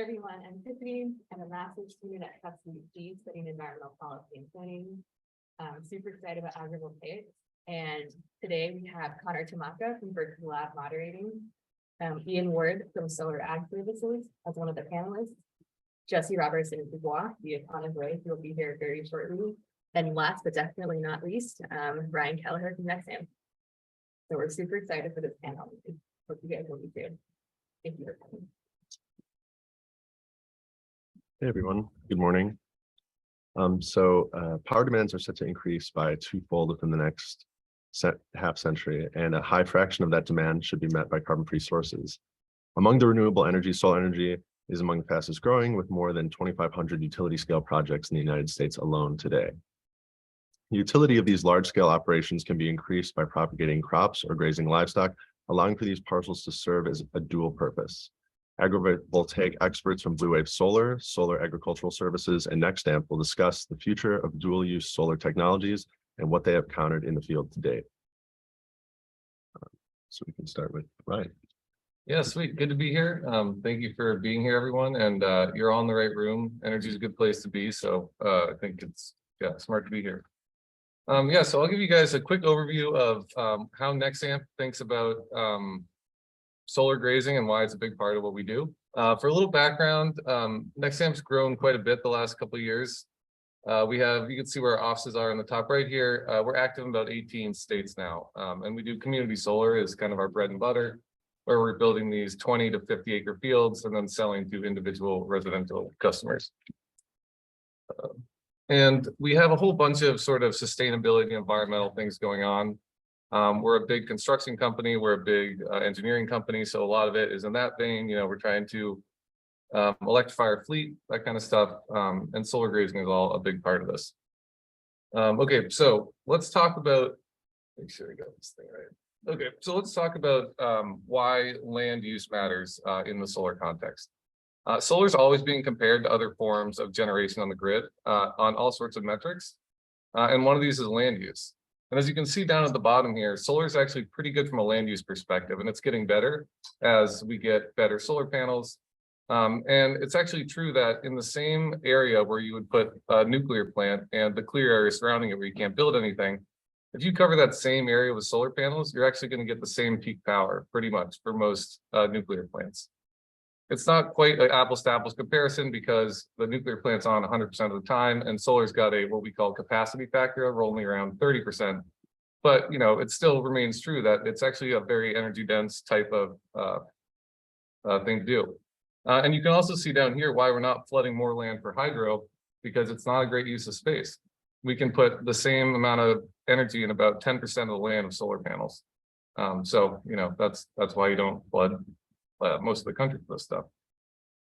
Everyone, I'm Tiffany. I'm a master's student at TEC studying environmental policy and planning. I'm super excited about agrivoltaics. And today we have Tomaka from Berkeley Lab moderating, Iain from Solar Ag Services as one of the panelists, Jesse Robertson-Dubois, the economist, who will be here very shortly. And last but definitely not least, Kelliher from Nexamp. So we're super excited for this panel. Hope you guys will be too. Thank you for coming. Hey everyone, good morning. Power demands are set to increase by twofold within the next half century, and a high fraction of that demand should be met by carbon-free sources. Among the renewable energy, solar energy is among the fastest growing, with more than 2,500 utility scale projects in the United States alone today. The utility of these large-scale operations can be increased by propagating crops or grazing livestock, allowing for these parcels to serve as a dual purpose. Agrivoltaic experts from BlueWave Solar Agricultural Services, and Nexamp will discuss the future of dual-use solar technologies and what they have countered in the field to date. So we can start with Ryan. Yeah, sweet. Good to be here. Thank you for being here, everyone. And you're all in the right room. Energy is a good place to be. So I think it's smart to be here. So I'll give you guys a quick overview of how Nexamp thinks about solar grazing and why it's a big part of what we do. For a little background, Nexamp's grown quite a bit the last couple of years. You can see where our offices are on the top right here. We're active in about 18 states now. And we do community solar as kind of our bread and butter, where we're building these 20 to 50 acre fields and then selling to individual residential customers. And we have a whole bunch of sort of sustainability and environmental things going on. We're a big construction company. We're a big engineering company. So a lot of it is in that vein. You know, we're trying to electrify our fleet, that kind of stuff. And solar grazing is all a big part of this. Okay, so let's talk about, make sure I got this thing right. Okay, so let's talk about why land use matters in the solar context. Solar is always being compared to other forms of generation on the grid on all sorts of metrics. And one of these is land use. And as you can see down at the bottom here, solar is actually pretty good from a land use perspective, and it's getting better as we get better solar panels. And it's actually true that in the same area where you would put a nuclear plant and the clear area surrounding it where you can't build anything, if you cover that same area with solar panels, you're actually going to get the same peak power pretty much for most nuclear plants. It's not quite an apples to apples comparison because the nuclear plant's on 100% of the time, and solar's got a what we call capacity factor of only around 30%. But you know, it still remains true that it's actually a very energy dense type of thing to do. And you can also see down here why we're not flooding more land for hydro, because it's not a great use of space. We can put the same amount of energy in about 10% of the land with solar panels. So you know, that's why you don't flood most of the country for this stuff.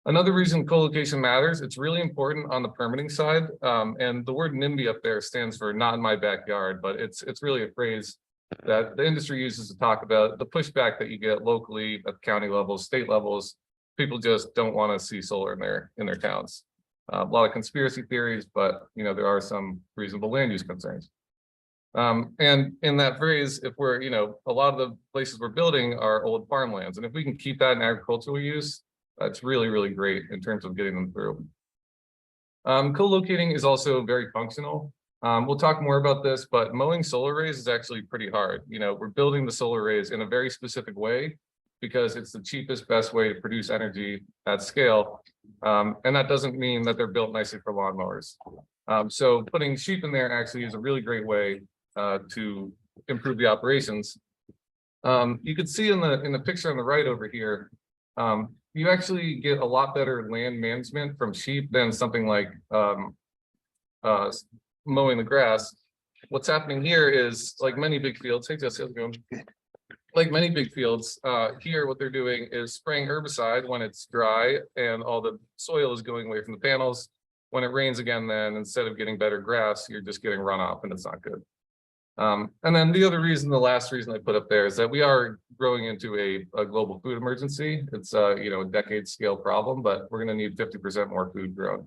Another reason co-location matters, it's really important on the permitting side. And the word NIMBY up there stands for not in my backyard, but it's really a phrase that the industry uses to talk about the pushback that you get locally at county levels, state levels. People just don't want to see solar in their towns. A lot of conspiracy theories, but you know, there are some reasonable land use concerns. And in that phrase, if we're, you know, a lot of the places we're building are old farmlands. And if we can keep that in agricultural use, that's really, really great in terms of getting them through. Co-locating is also very functional. We'll talk more about this, but mowing solar arrays is actually pretty hard. You know, we're building the solar arrays in a very specific way because it's the cheapest, best way to produce energy at scale. And that doesn't mean that they're built nicely for lawnmowers. So putting sheep in there actually is a really great way to improve the operations. You can see in the picture on the right over here, you actually get a lot better land management from sheep than something like mowing the grass. What's happening here is, like many big fields, hey Jesse, how's it going? Like many big fields, here what they're doing is spraying herbicide when it's dry and all the soil is going away from the panels. When it rains again, then instead of getting better grass, you're just getting runoff, and it's not good. And then the last reason I put up there is that we are growing into a global food emergency. It's you know, a decade scale problem, but we're going to need 50% more food grown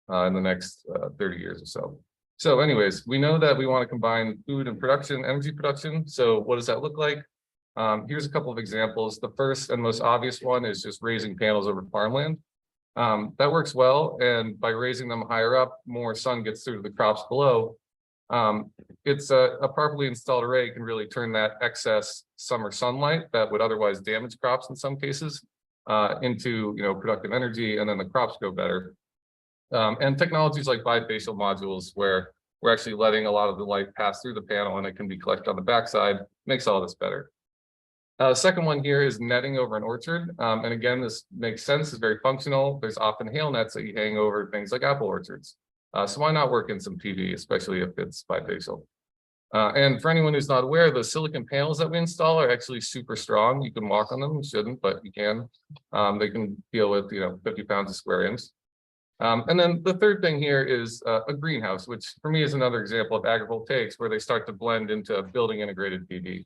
in the next 30 years or so. So anyways, we know that we want to combine food and production, energy production. So what does that look like? Here's a couple of examples. The first and most obvious one is just raising panels over farmland. That works well, and by raising them higher up, more sun gets through to the crops below. It's a properly installed array can really turn that excess summer sunlight that would otherwise damage crops in some cases into productive energy, and then the crops go better. And technologies like bifacial modules, where we're actually letting a lot of the light pass through the panel and it can be collected on the backside, makes all this better. Second one here is netting over an orchard. And again, this makes sense, it's very functional. There's often hail nets that you hang over things like apple orchards. So why not work in some PV, especially if it's bifacial? And for anyone who's not aware, the silicon panels that we install are actually super strong. You can walk on them, you shouldn't, but you can. They can deal with 50 pounds a square inch. And then the third thing here is a greenhouse, which for me is another example of agrivoltaics, where they start to blend into building integrated PV.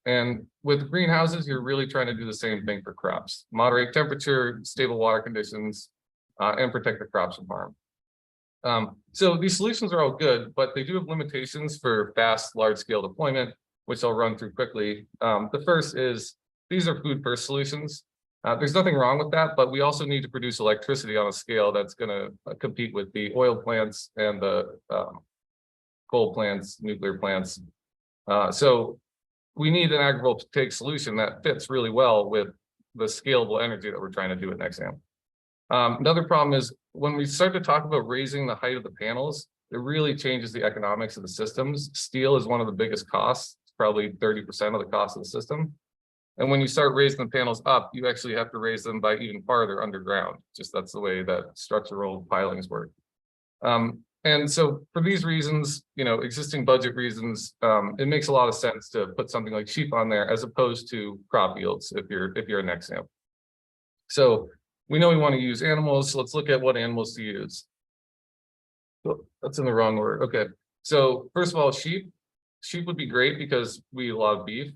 And with greenhouses, you're really trying to do the same thing for crops: moderate temperature, stable water conditions, and protect the crops from harm. So these solutions are all good, but they do have limitations for fast, large-scale deployment, which I'll run through quickly. The first is these are food first solutions. There's nothing wrong with that, but we also need to produce electricity on a scale that's going to compete with the oil plants and the coal plants, nuclear plants. So we need an agrivoltaic solution that fits really well with the scalable energy that we're trying to do at Nexamp. Another problem is when we start to talk about raising the height of the panels, it really changes the economics of the systems. Steel is one of the biggest costs, probably 30% of the cost of the system. And when you start raising the panels up, you actually have to raise them by even farther underground. Just that's the way that structural pilings work. And so for these reasons, existing budget reasons, it makes a lot of sense to put something like sheep on there as opposed to crop yields if you're a Nexamp. So we know we want to use animals, so let's look at what animals to use. Oh, that's in the wrong order. Okay. So first of all, sheep. Sheep would be great because we eat a lot of beef.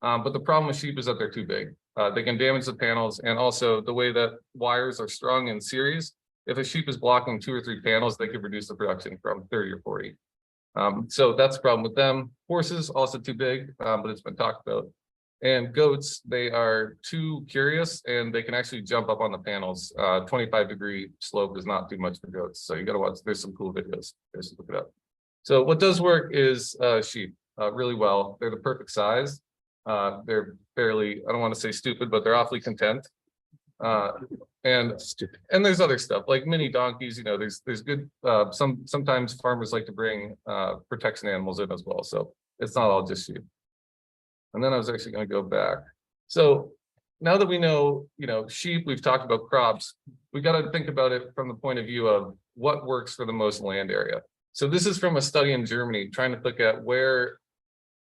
But the problem with sheep is that they're too big. They can damage the panels, and also the way that wires are strung in series. If a sheep is blocking 2 or 3 panels, they could reduce the production from 30 or 40. So that's the problem with them. Horses also too big, but it's been talked about. And goats, they are too curious, and they can actually jump up on the panels. 25-degree slope is not too much for goats, so you got to watch. There's some cool videos. Just look it up. So what does work is sheep really well. They're the perfect size. They're fairly, I don't want to say stupid, but they're awfully content. And there's other stuff like mini donkeys. There's good. Sometimes farmers like to bring protection animals in as well. So it's not all just sheep. And then I was actually going to go back. So now that we know, sheep, we've talked about crops. We got to think about it from the point of view of what works for the most land area. So this is from a study in Germany, trying to look at where,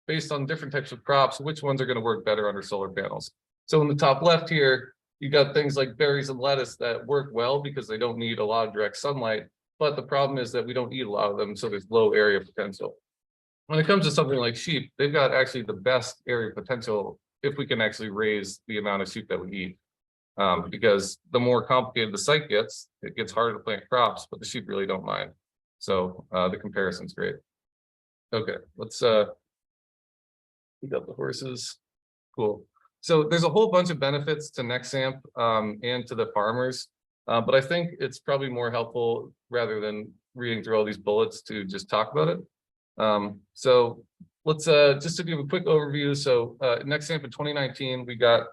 based on different types of crops, which ones are going to work better under solar panels. So in the top left here, you got things like berries and lettuce that work well because they don't need a lot of direct sunlight. But the problem is that we don't eat a lot of them, so there's low area potential. When it comes to something like sheep, they've got actually the best area potential if we can actually raise the amount of sheep that we eat. Because the more complicated the site gets, it gets harder to plant crops, but the sheep really don't mind. So the comparison's great. Okay, let's pick up the horses. Cool. So there's a whole bunch of benefits to Nexamp and to the farmers, but I think it's probably more helpful rather than reading through all these bullets to just talk about it. So let's just to give a quick overview. So Nexamp in 2019, we got,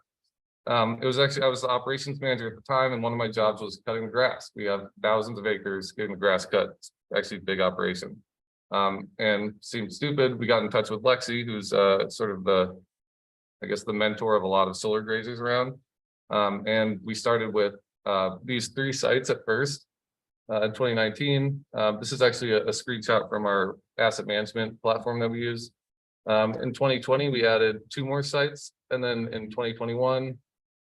it was actually, I was the operations manager at the time, and one of my jobs was cutting the grass. We have thousands of acres getting the grass cut. It's actually a big operation. And seemed stupid. We got in touch with Lexi, who's sort of the, I guess, the mentor of a lot of solar grazers around. And we started with these 3 sites at first in 2019. This is actually a screenshot from our asset management platform that we use. In 2020, we added 2 more sites. And then in 2021,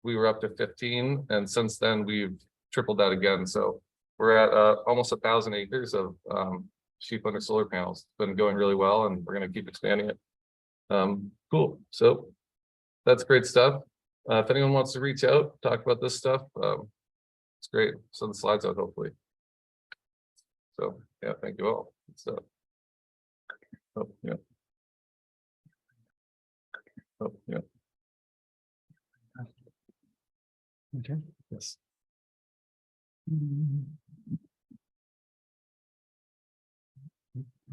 we were up to 15. And since then, we've tripled that again. So we're at almost 1,000 acres of sheep under solar panels. It's been going really well, and we're going to keep expanding it. Cool. So that's great stuff. If anyone wants to reach out, talk about this stuff, it's great. Send the slides out, hopefully. So yeah, thank you all. So, oh, yeah. Oh, yeah. Okay. Yes.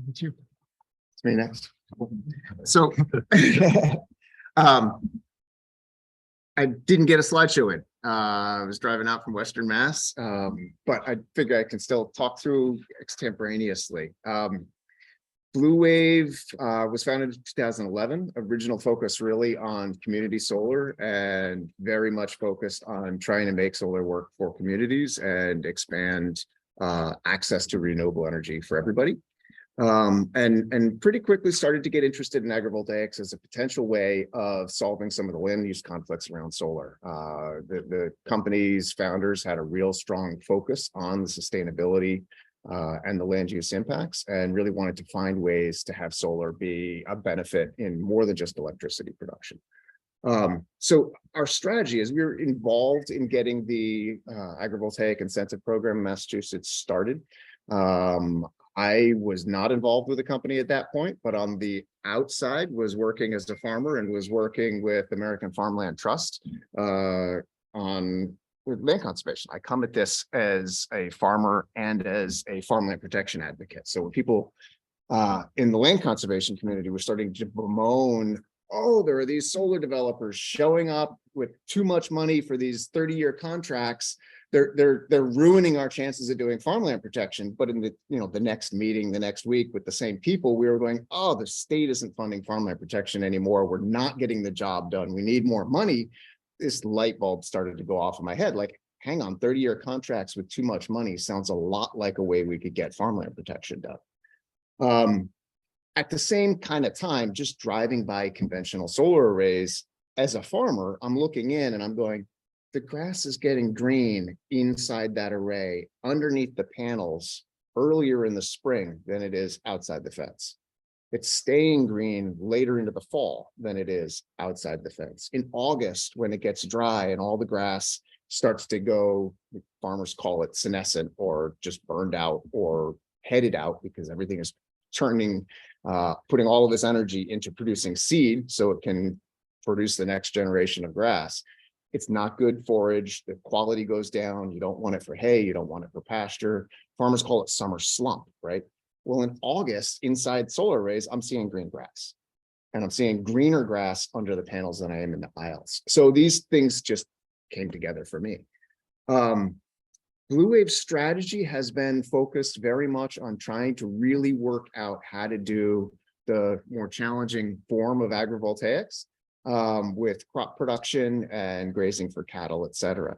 It's me next. So I didn't get a slideshow in. I was driving out from Western Mass, but I figure I can still talk through extemporaneously. BlueWave was founded in 2011. Original focus really on community solar and very much focused on trying to make solar work for communities and expand access to renewable energy for everybody. And pretty quickly started to get interested in agrivoltaics as a potential way of solving some of the land use conflicts around solar. The company's founders had a real strong focus on the sustainability and the land use impacts, and really wanted to find ways to have solar be a benefit in more than just electricity production. So our strategy is we're involved in getting the agrivoltaic incentive program in Massachusetts started. I was not involved with the company at that point, but on the outside was working as a farmer and was working with American Farmland Trust with land conservation. I come at this as a farmer and as a farmland protection advocate. So when people in the land conservation community were starting to bemoan, oh, there are these solar developers showing up with too much money for these 30-year contracts. They're ruining our chances of doing farmland protection. But in the next meeting, the next week with the same people, we were going, oh, the state isn't funding farmland protection anymore. We're not getting the job done. We need more money. This light bulb started to go off in my head. Like, hang on, 30-year contracts with too much money sounds a lot like a way we could get farmland protection done. At the same kind of time, just driving by conventional solar arrays, as a farmer, I'm looking in and I'm going, the grass is getting green inside that array underneath the panels earlier in the spring than it is outside the fence. It's staying green later into the fall than it is outside the fence. In August, when it gets dry and all the grass starts to go, farmers call it senescent or just burned out or headed out because everything is turning, putting all of this energy into producing seed so it can produce the next generation of grass. It's not good forage. The quality goes down. You don't want it for hay. You don't want it for pasture. Farmers call it summer slump, right? Well, in August, inside solar arrays, I'm seeing green grass. And I'm seeing greener grass under the panels than I am in the aisles. So these things just came together for me. BlueWave's strategy has been focused very much on trying to really work out how to do the more challenging form of agrivoltaics with crop production and grazing for cattle, et cetera.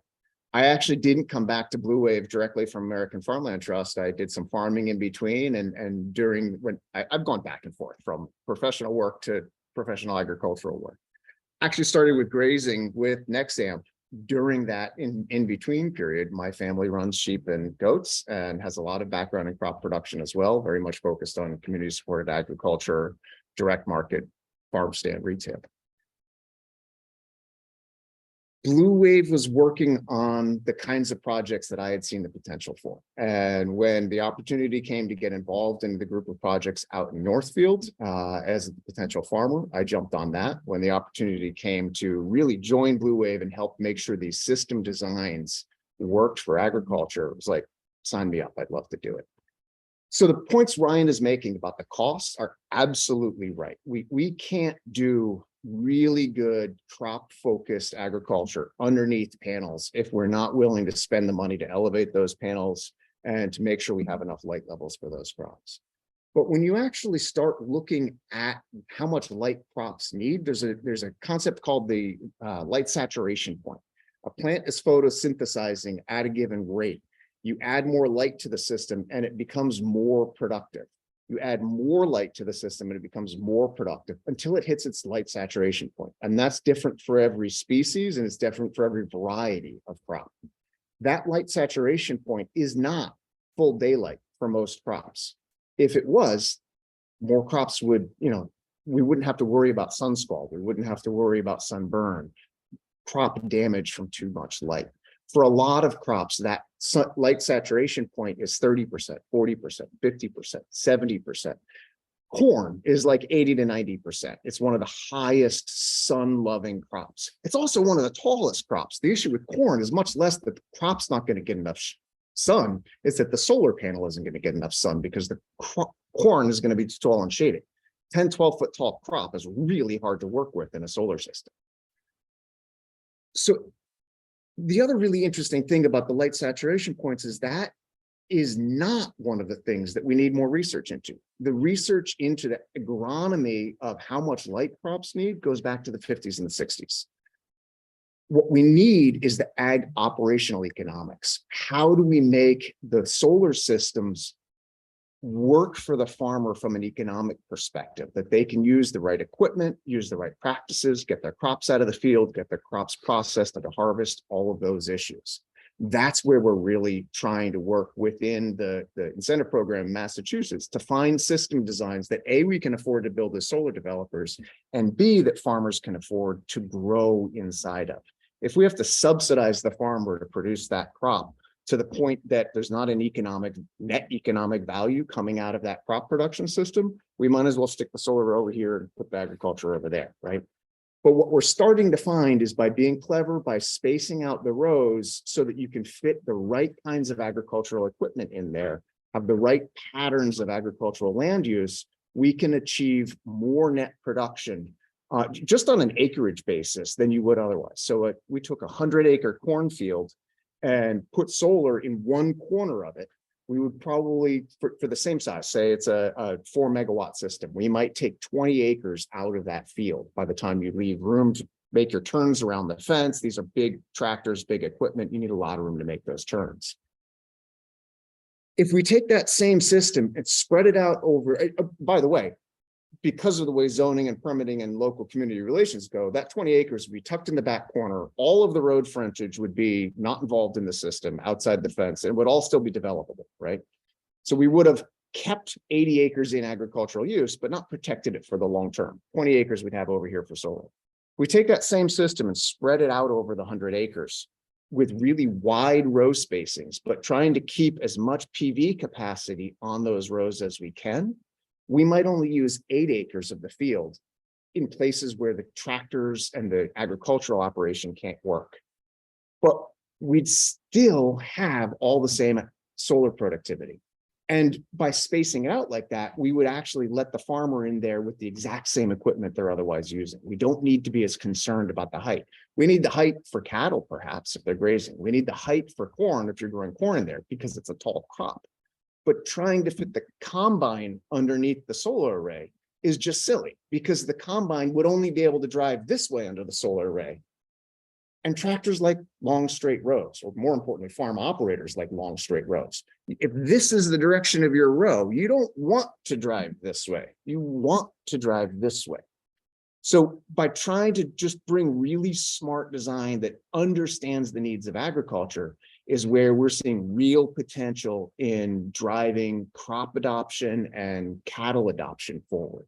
I actually didn't come back to BlueWave directly from American Farmland Trust. I did some farming in between, and during when I've gone back and forth from professional work to professional agricultural work. Actually started with grazing with Nexamp. During that in between period, my family runs sheep and goats and has a lot of background in crop production as well, very much focused on community supported agriculture, direct market, farm stand retail. BlueWave was working on the kinds of projects that I had seen the potential for. And when the opportunity came to get involved in the group of projects out in Northfield as a potential farmer, I jumped on that. When the opportunity came to really join BlueWave and help make sure these system designs worked for agriculture, it was like, sign me up, I'd love to do it. So the points Ryan is making about the costs are absolutely right. We can't do really good crop focused agriculture underneath panels if we're not willing to spend the money to elevate those panels and to make sure we have enough light levels for those crops. But when you actually start looking at how much light crops need, there's a concept called the light saturation point. A plant is photosynthesizing at a given rate. You add more light to the system and it becomes more productive. You add more light to the system and it becomes more productive until it hits its light saturation point. And that's different for every species and it's different for every variety of crop. That light saturation point is not full daylight for most crops. If it was, more crops would, we wouldn't have to worry about sun scald. We wouldn't have to worry about sunburn, crop damage from too much light. For a lot of crops, that light saturation point is 30%, 40%, 50%, 70%. Corn is like 80 to 90%. It's one of the highest sun-loving crops. It's also one of the tallest crops. The issue with corn is much less that the crop's not going to get enough sun is that the solar panel isn't going to get enough sun because the corn is going to be too tall and shaded. 10, 12 foot tall crop is really hard to work with in a solar system. So the other really interesting thing about the light saturation points is that is not one of the things that we need more research into. The research into the agronomy of how much light crops need goes back to the 50s and the 60s. What we need is the ag operational economics. How do we make the solar systems work for the farmer from an economic perspective, that they can use the right equipment, use the right practices, get their crops out of the field, get their crops processed at the harvest, all of those issues. That's where we're really trying to work within the incentive program in Massachusetts to find system designs that A, we can afford to build as solar developers, and B, that farmers can afford to grow inside of. If we have to subsidize the farmer to produce that crop to the point that there's not an net economic value coming out of that crop production system, we might as well stick the solar over here and put the agriculture over there, right? But what we're starting to find is by being clever, by spacing out the rows so that you can fit the right kinds of agricultural equipment in there, have the right patterns of agricultural land use, we can achieve more net production just on an acreage basis than you would otherwise. So we took a 100-acre cornfield and put solar in one corner of it. We would probably, for the same size, say it's a 4 megawatt system, we might take 20 acres out of that field by the time you leave room to make your turns around the fence. These are big tractors, big equipment. You need a lot of room to make those turns. If we take that same system and spread it out over, by the way, because of the way zoning and permitting and local community relations go, that 20 acres would be tucked in the back corner. All of the road frontage would be not involved in the system outside the fence and would all still be developable, right? So we would have kept 80 acres in agricultural use, but not protected it for the long term. 20 acres we'd have over here for solar. We take that same system and spread it out over the 100 acres with really wide row spacings, but trying to keep as much PV capacity on those rows as we can. We might only use 8 acres of the field in places where the tractors and the agricultural operation can't work. But we'd still have all the same solar productivity. And by spacing it out like that, we would actually let the farmer in there with the exact same equipment they're otherwise using. We don't need to be as concerned about the height. We need the height for cattle, perhaps, if they're grazing. We need the height for corn if you're growing corn in there because it's a tall crop. But trying to fit the combine underneath the solar array is just silly because the combine would only be able to drive this way under the solar array. And tractors like long straight rows, or more importantly, farm operators like long straight rows. If this is the direction of your row, you don't want to drive this way. You want to drive this way. So by trying to just bring really smart design that understands the needs of agriculture is where we're seeing real potential in driving crop adoption and cattle adoption forward.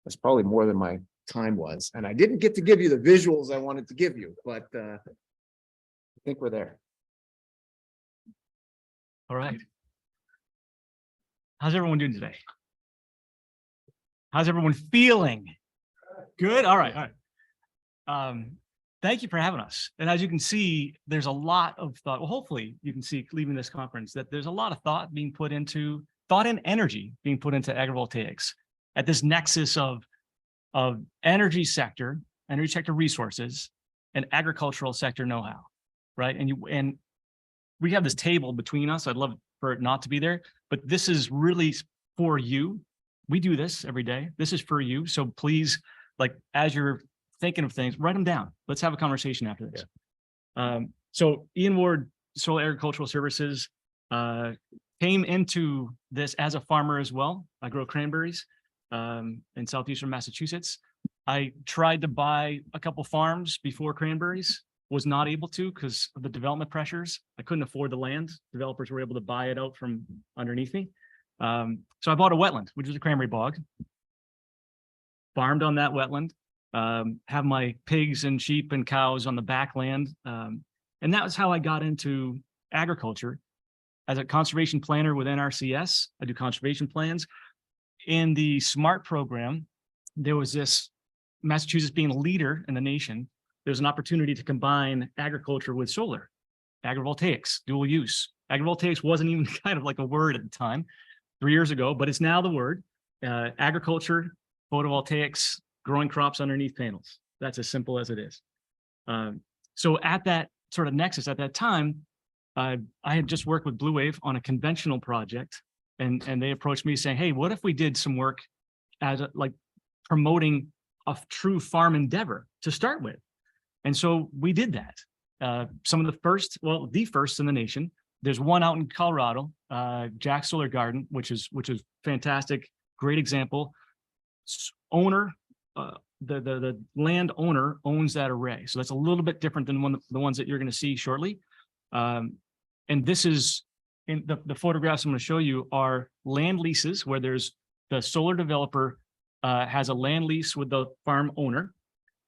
That's probably more than my time was. And I didn't get to give you the visuals I wanted to give you, but I think we're there. All right. How's everyone doing today? How's everyone feeling? Good. All right. All right. Thank you for having us. And as you can see, there's a lot of thought. Well, hopefully you can see leaving this conference that there's a lot of thought and energy being put into agrivoltaics at this nexus of energy sector resources and agricultural sector know-how, right? And we have this table between us. I'd love for it not to be there, but this is really for you. We do this every day. This is for you. So please, like, as you're thinking of things, write them down. Let's have a conversation after this. Yeah. So Iain Ward, Soil Agricultural Services, came into this as a farmer as well. I grow cranberries in southeastern Massachusetts. I tried to buy a couple farms before cranberries, was not able to because of the development pressures. I couldn't afford the land. Developers were able to buy it out from underneath me. So I bought a wetland, which is a cranberry bog, farmed on that wetland. Have my pigs and sheep and cows on the back land. And that was how I got into agriculture. As a conservation planner with NRCS, I do conservation plans. In the SMART program, there was this, Massachusetts being a leader in the nation, there's an opportunity to combine agriculture with solar, agrivoltaics, dual use, Agrivoltaics wasn't even kind of like a word at the time, 3 years ago, but it's now the word. Agriculture, photovoltaics, growing crops underneath panels. That's as simple as it is. So at that sort of nexus at that time, I had just worked with BlueWave on a conventional project, and they approached me saying, "Hey, what if we did some work as like promoting a true farm endeavor to start with?" And so we did that. Some of the first, well, the first in the nation. There's one out in Colorado, Jack Solar Garden, which is fantastic, great example. Owner, the land owner owns that array, so that's a little bit different than the ones that you're going to see shortly. And this is in the photographs I'm going to show you are land leases where there's the solar developer has a land lease with the farm owner.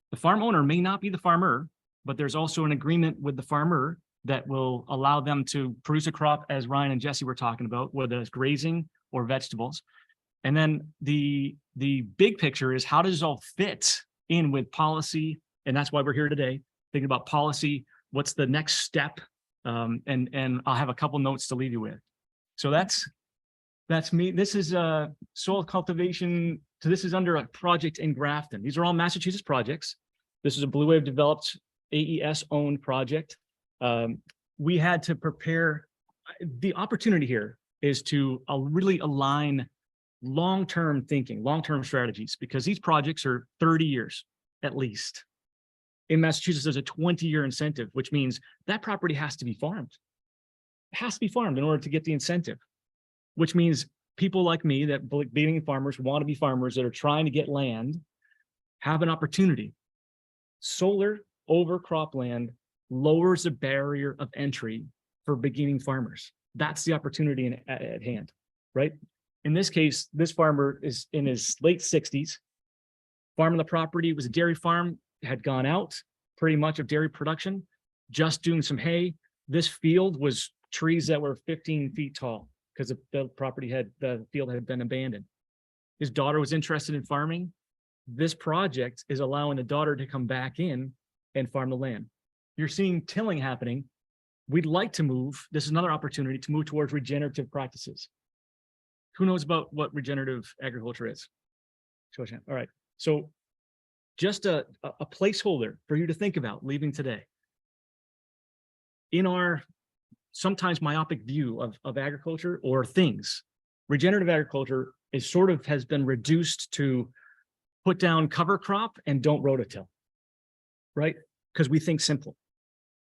The farm owner may not be the farmer, but there's also an agreement with the farmer that will allow them to produce a crop, as Ryan and Jesse were talking about, whether it's grazing or vegetables. And then the big picture is, how does it all fit in with policy? And that's why we're here today, thinking about policy. What's the next step? And I'll have a couple notes to leave you with. So that's me. This is soil cultivation. So this is under a project in Grafton. These are all Massachusetts projects. This is a BlueWave developed AES owned project. We had to prepare. The opportunity here is to really align long-term thinking, long-term strategies, because these projects are 30 years at least. In Massachusetts, there's a 20-year incentive, which means that property has to be farmed. It has to be farmed in order to get the incentive, which means people like me that being farmers, want to be farmers that are trying to get land, have an opportunity. Solar over cropland lowers the barrier of entry for beginning farmers. That's the opportunity at hand, right? In this case, this farmer is in his late 60s. Farming the property was a dairy farm, had gone out pretty much of dairy production, just doing some hay. This field was trees that were 15 feet tall because the field had been abandoned. His daughter was interested in farming. This project is allowing the daughter to come back in and farm the land. You're seeing tilling happening. We'd like to move. This is another opportunity to move towards regenerative practices. Who knows about what regenerative agriculture is? All right. So just a placeholder for you to think about leaving today. In our sometimes myopic view of agriculture or things, regenerative agriculture has been reduced to put down cover crop and don't rototill, right? Because we think simple.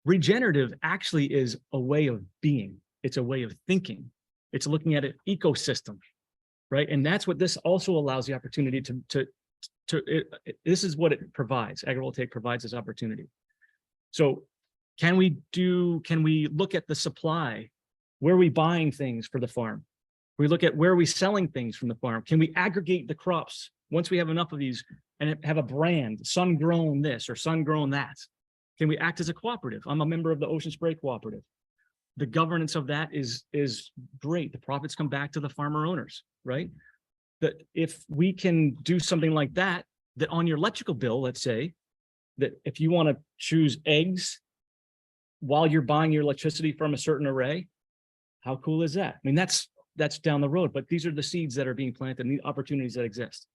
Regenerative actually is a way of being. It's a way of thinking. It's looking at an ecosystem, right? And that's what this also allows the opportunity this is what it provides. Agrivoltaic provides this opportunity. So can we look at the supply? Where are we buying things for the farm? We look at where are we selling things from the farm? Can we aggregate the crops once we have enough of these and have a brand, sun-grown this or sun-grown that? Can we act as a cooperative? I'm a member of the Ocean Spray Cooperative. The governance of that is great. The profits come back to the farmer owners, right? That if we can do something like that, that on your electrical bill, let's say, that if you want to choose eggs while you're buying your electricity from a certain array, how cool is that? I mean, that's down the road, but these are the seeds that are being planted and the opportunities that exist.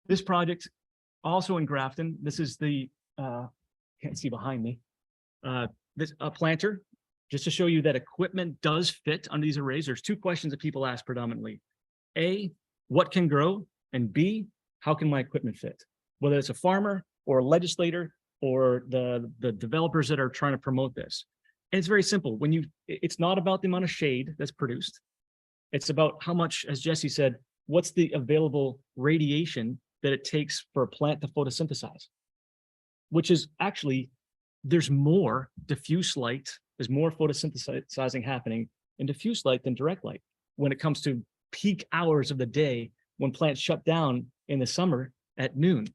This project also in Grafton, this is the, can't see behind me, this a planter, just to show you that equipment does fit under these arrays. There's two questions that people ask predominantly. A, what can grow? And B, how can my equipment fit? Whether it's a farmer or a legislator or the developers that are trying to promote this. And it's very simple. It's not about the amount of shade that's produced. It's about how much, as Jesse said, what's the available radiation that it takes for a plant to photosynthesize, which is actually, there's more diffuse light, there's more photosynthesizing happening in diffuse light than direct light when it comes to peak hours of the day when plants shut down in the summer at noon.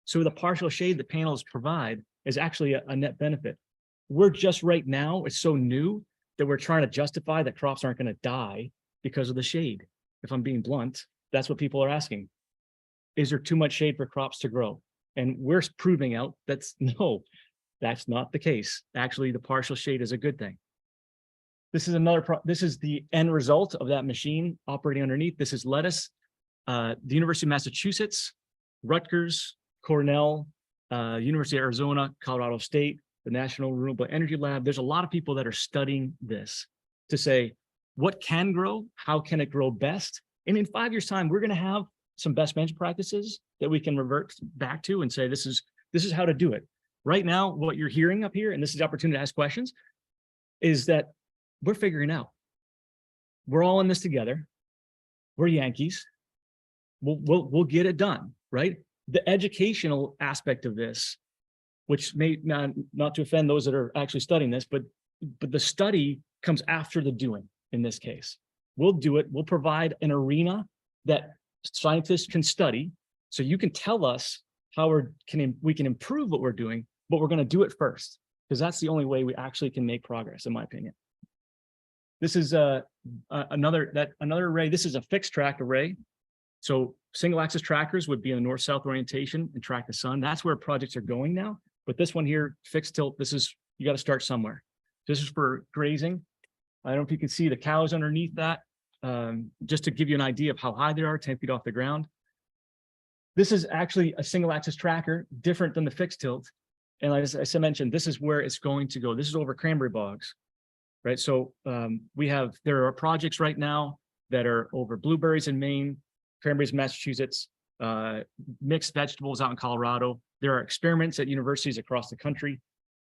So the partial shade that panels provide is actually a net benefit. We're just right now, it's so new that we're trying to justify that crops aren't going to die because of the shade. If I'm being blunt, that's what people are asking. Is there too much shade for crops to grow? And we're proving out that's not the case. Actually, the partial shade is a good thing. This is this is the end result of that machine operating underneath. This is lettuce. The University of Massachusetts, Rutgers, Cornell, University of Arizona, Colorado State, the National Renewable Energy Lab. There's a lot of people that are studying this to say, what can grow? How can it grow best? And in 5 years' time, we're going to have some best management practices that we can revert back to and say, this is how to do it. Right now, what you're hearing up here, and this is the opportunity to ask questions, is that we're figuring out. We're all in this together. We're Yankees. We'll get it done, right? The educational aspect of this, which may not to offend those that are actually studying this, but the study comes after the doing in this case. We'll do it. We'll provide an arena that scientists can study. So you can tell us how we can improve what we're doing, but we're going to do it first, because that's the only way we actually can make progress, in my opinion. This is another array. This is a fixed track array. So single axis trackers would be in the north-south orientation and track the sun. That's where projects are going now. But this one here, fixed tilt, you got to start somewhere. This is for grazing. I don't know if you can see the cows underneath that, just to give you an idea of how high they are, 10 feet off the ground. This is actually a single axis tracker, different than the fixed tilt. And as I mentioned, this is where it's going to go. This is over cranberry bogs, right? So there are projects right now that are over blueberries in Maine, cranberries in Massachusetts, mixed vegetables out in Colorado. There are experiments at universities across the country.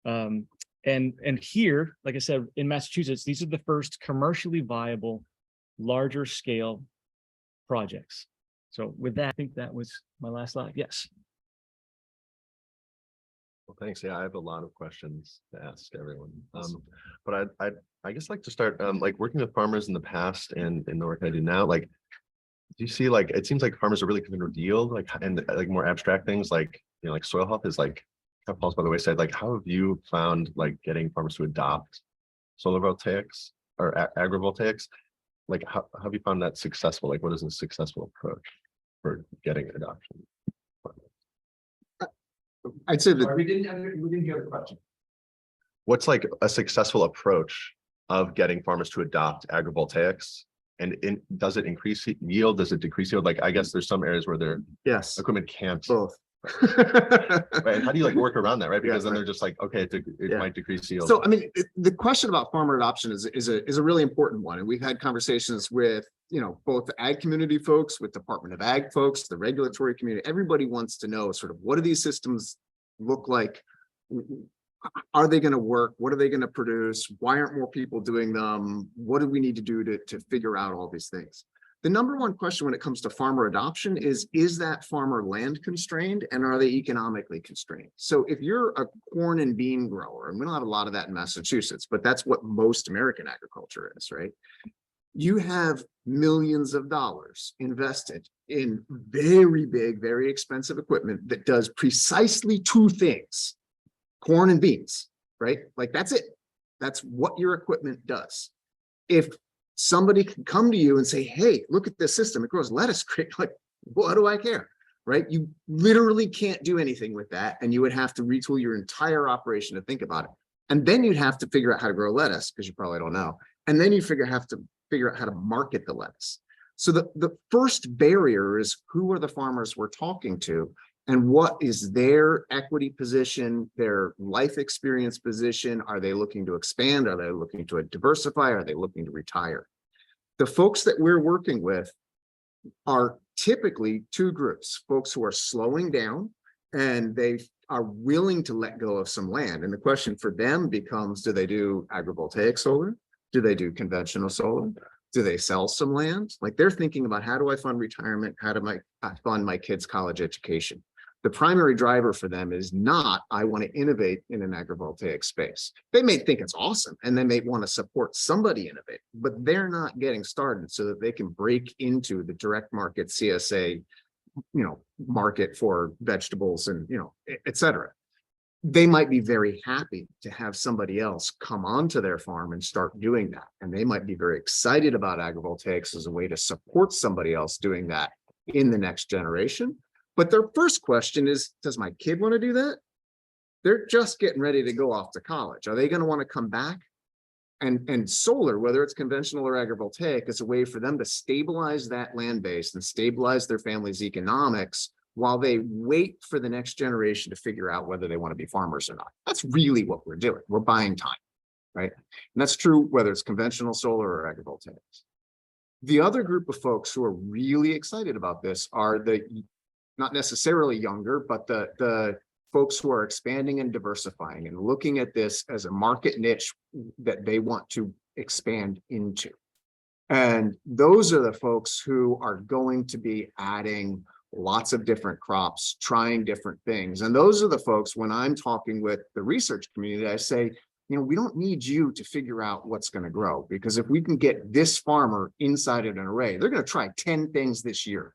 And here, like I said, in Massachusetts, these are the first commercially viable, larger scale projects. So with that, I think that was my last slide. Yes. Well, thanks. Yeah, I have a lot of questions to ask everyone. But I guess like to start like working with farmers in the past and in the work I do now, like, do you see like it seems like farmers are really concerned with yield, like, and like more abstract things like, you know, like soil health is like kind of falls by the wayside. Like, how have you found like getting farmers to adopt solar voltaics or agrivoltaics? Like, how have you found that successful? Like, what is a successful approach for getting adoption? I'd say that We didn't hear the question. What's like a successful approach of getting farmers to adopt agrivoltaics? And does it increase yield? Does it decrease yield? Like, I guess there's some areas where their yes, equipment can't. both. Right? How do you like work around that? Right? Because Yeah, then right. they're just like, okay, it Yeah. might decrease yield. So, I mean, the question about farmer adoption is a really important one. And we've had conversations with, you know, both the ag community folks, with Department of Ag folks, the regulatory community. Everybody wants to know sort of what do these systems look like? Are they going to work? What are they going to produce? Why aren't more people doing them? What do we need to do to figure out all these things? The number one question when it comes to farmer adoption is that farmer land constrained and are they economically constrained? So if you're a corn and bean grower, and we don't have a lot of that in Massachusetts, but that's what most American agriculture is, right? You have millions of dollars invested in very big, very expensive equipment that does precisely two things: corn and beans, right? Like that's it. That's what your equipment does. If somebody can come to you and say, hey, look at this system, it grows lettuce great, like, what do I care, right? You literally can't do anything with that. And you would have to retool your entire operation to think about it. And then you'd have to figure out how to grow lettuce, because you probably don't know. And then you have to figure out how to market the lettuce. So the first barrier is, who are the farmers we're talking to? And what is their equity position, their life experience position? Are they looking to expand? Are they looking to diversify? Are they looking to retire? The folks that we're working with are typically two groups: folks who are slowing down and they are willing to let go of some land. And the question for them becomes, do they do agrivoltaic solar? Do they do conventional solar? Do they sell some land? Like, they're thinking about, how do I fund retirement? How do I fund my kids' college education? The primary driver for them is not, I want to innovate in an agrivoltaic space. They may think it's awesome and they may want to support somebody innovate, but they're not getting started so that they can break into the direct market CSA, market for vegetables and, et cetera. They might be very happy to have somebody else come onto their farm and start doing that. And they might be very excited about agrivoltaics as a way to support somebody else doing that in the next generation. But their first question is, does my kid want to do that? They're just getting ready to go off to college. Are they going to want to come back And solar, whether it's conventional or agrivoltaic, is a way for them to stabilize that land base and stabilize their family's economics while they wait for the next generation to figure out whether they want to be farmers or not. That's really what we're doing. We're buying time, right? And that's true whether it's conventional solar or agrivoltaics. The other group of folks who are really excited about this are the, not necessarily younger, but the folks who are expanding and diversifying and looking at this as a market niche that they want to expand into. And those are the folks who are going to be adding lots of different crops, trying different things. And those are the folks, when I'm talking with the research community, I say, you know, we don't need you to figure out what's going to grow, because if we can get this farmer inside of an array, they're going to try 10 things this year.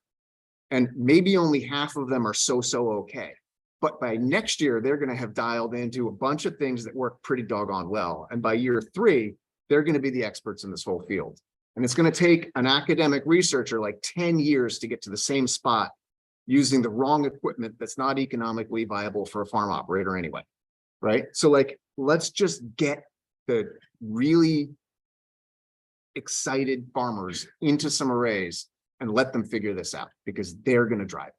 And maybe only half of them are so-so okay. But by next year, they're going to have dialed into a bunch of things that work pretty doggone well. And by year 3, they're going to be the experts in this whole field. And it's going to take an academic researcher like 10 years to get to the same spot using the wrong equipment that's not economically viable for a farm operator anyway, right? So like, let's just get the really excited farmers into some arrays and let them figure this out, because they're going to drive it.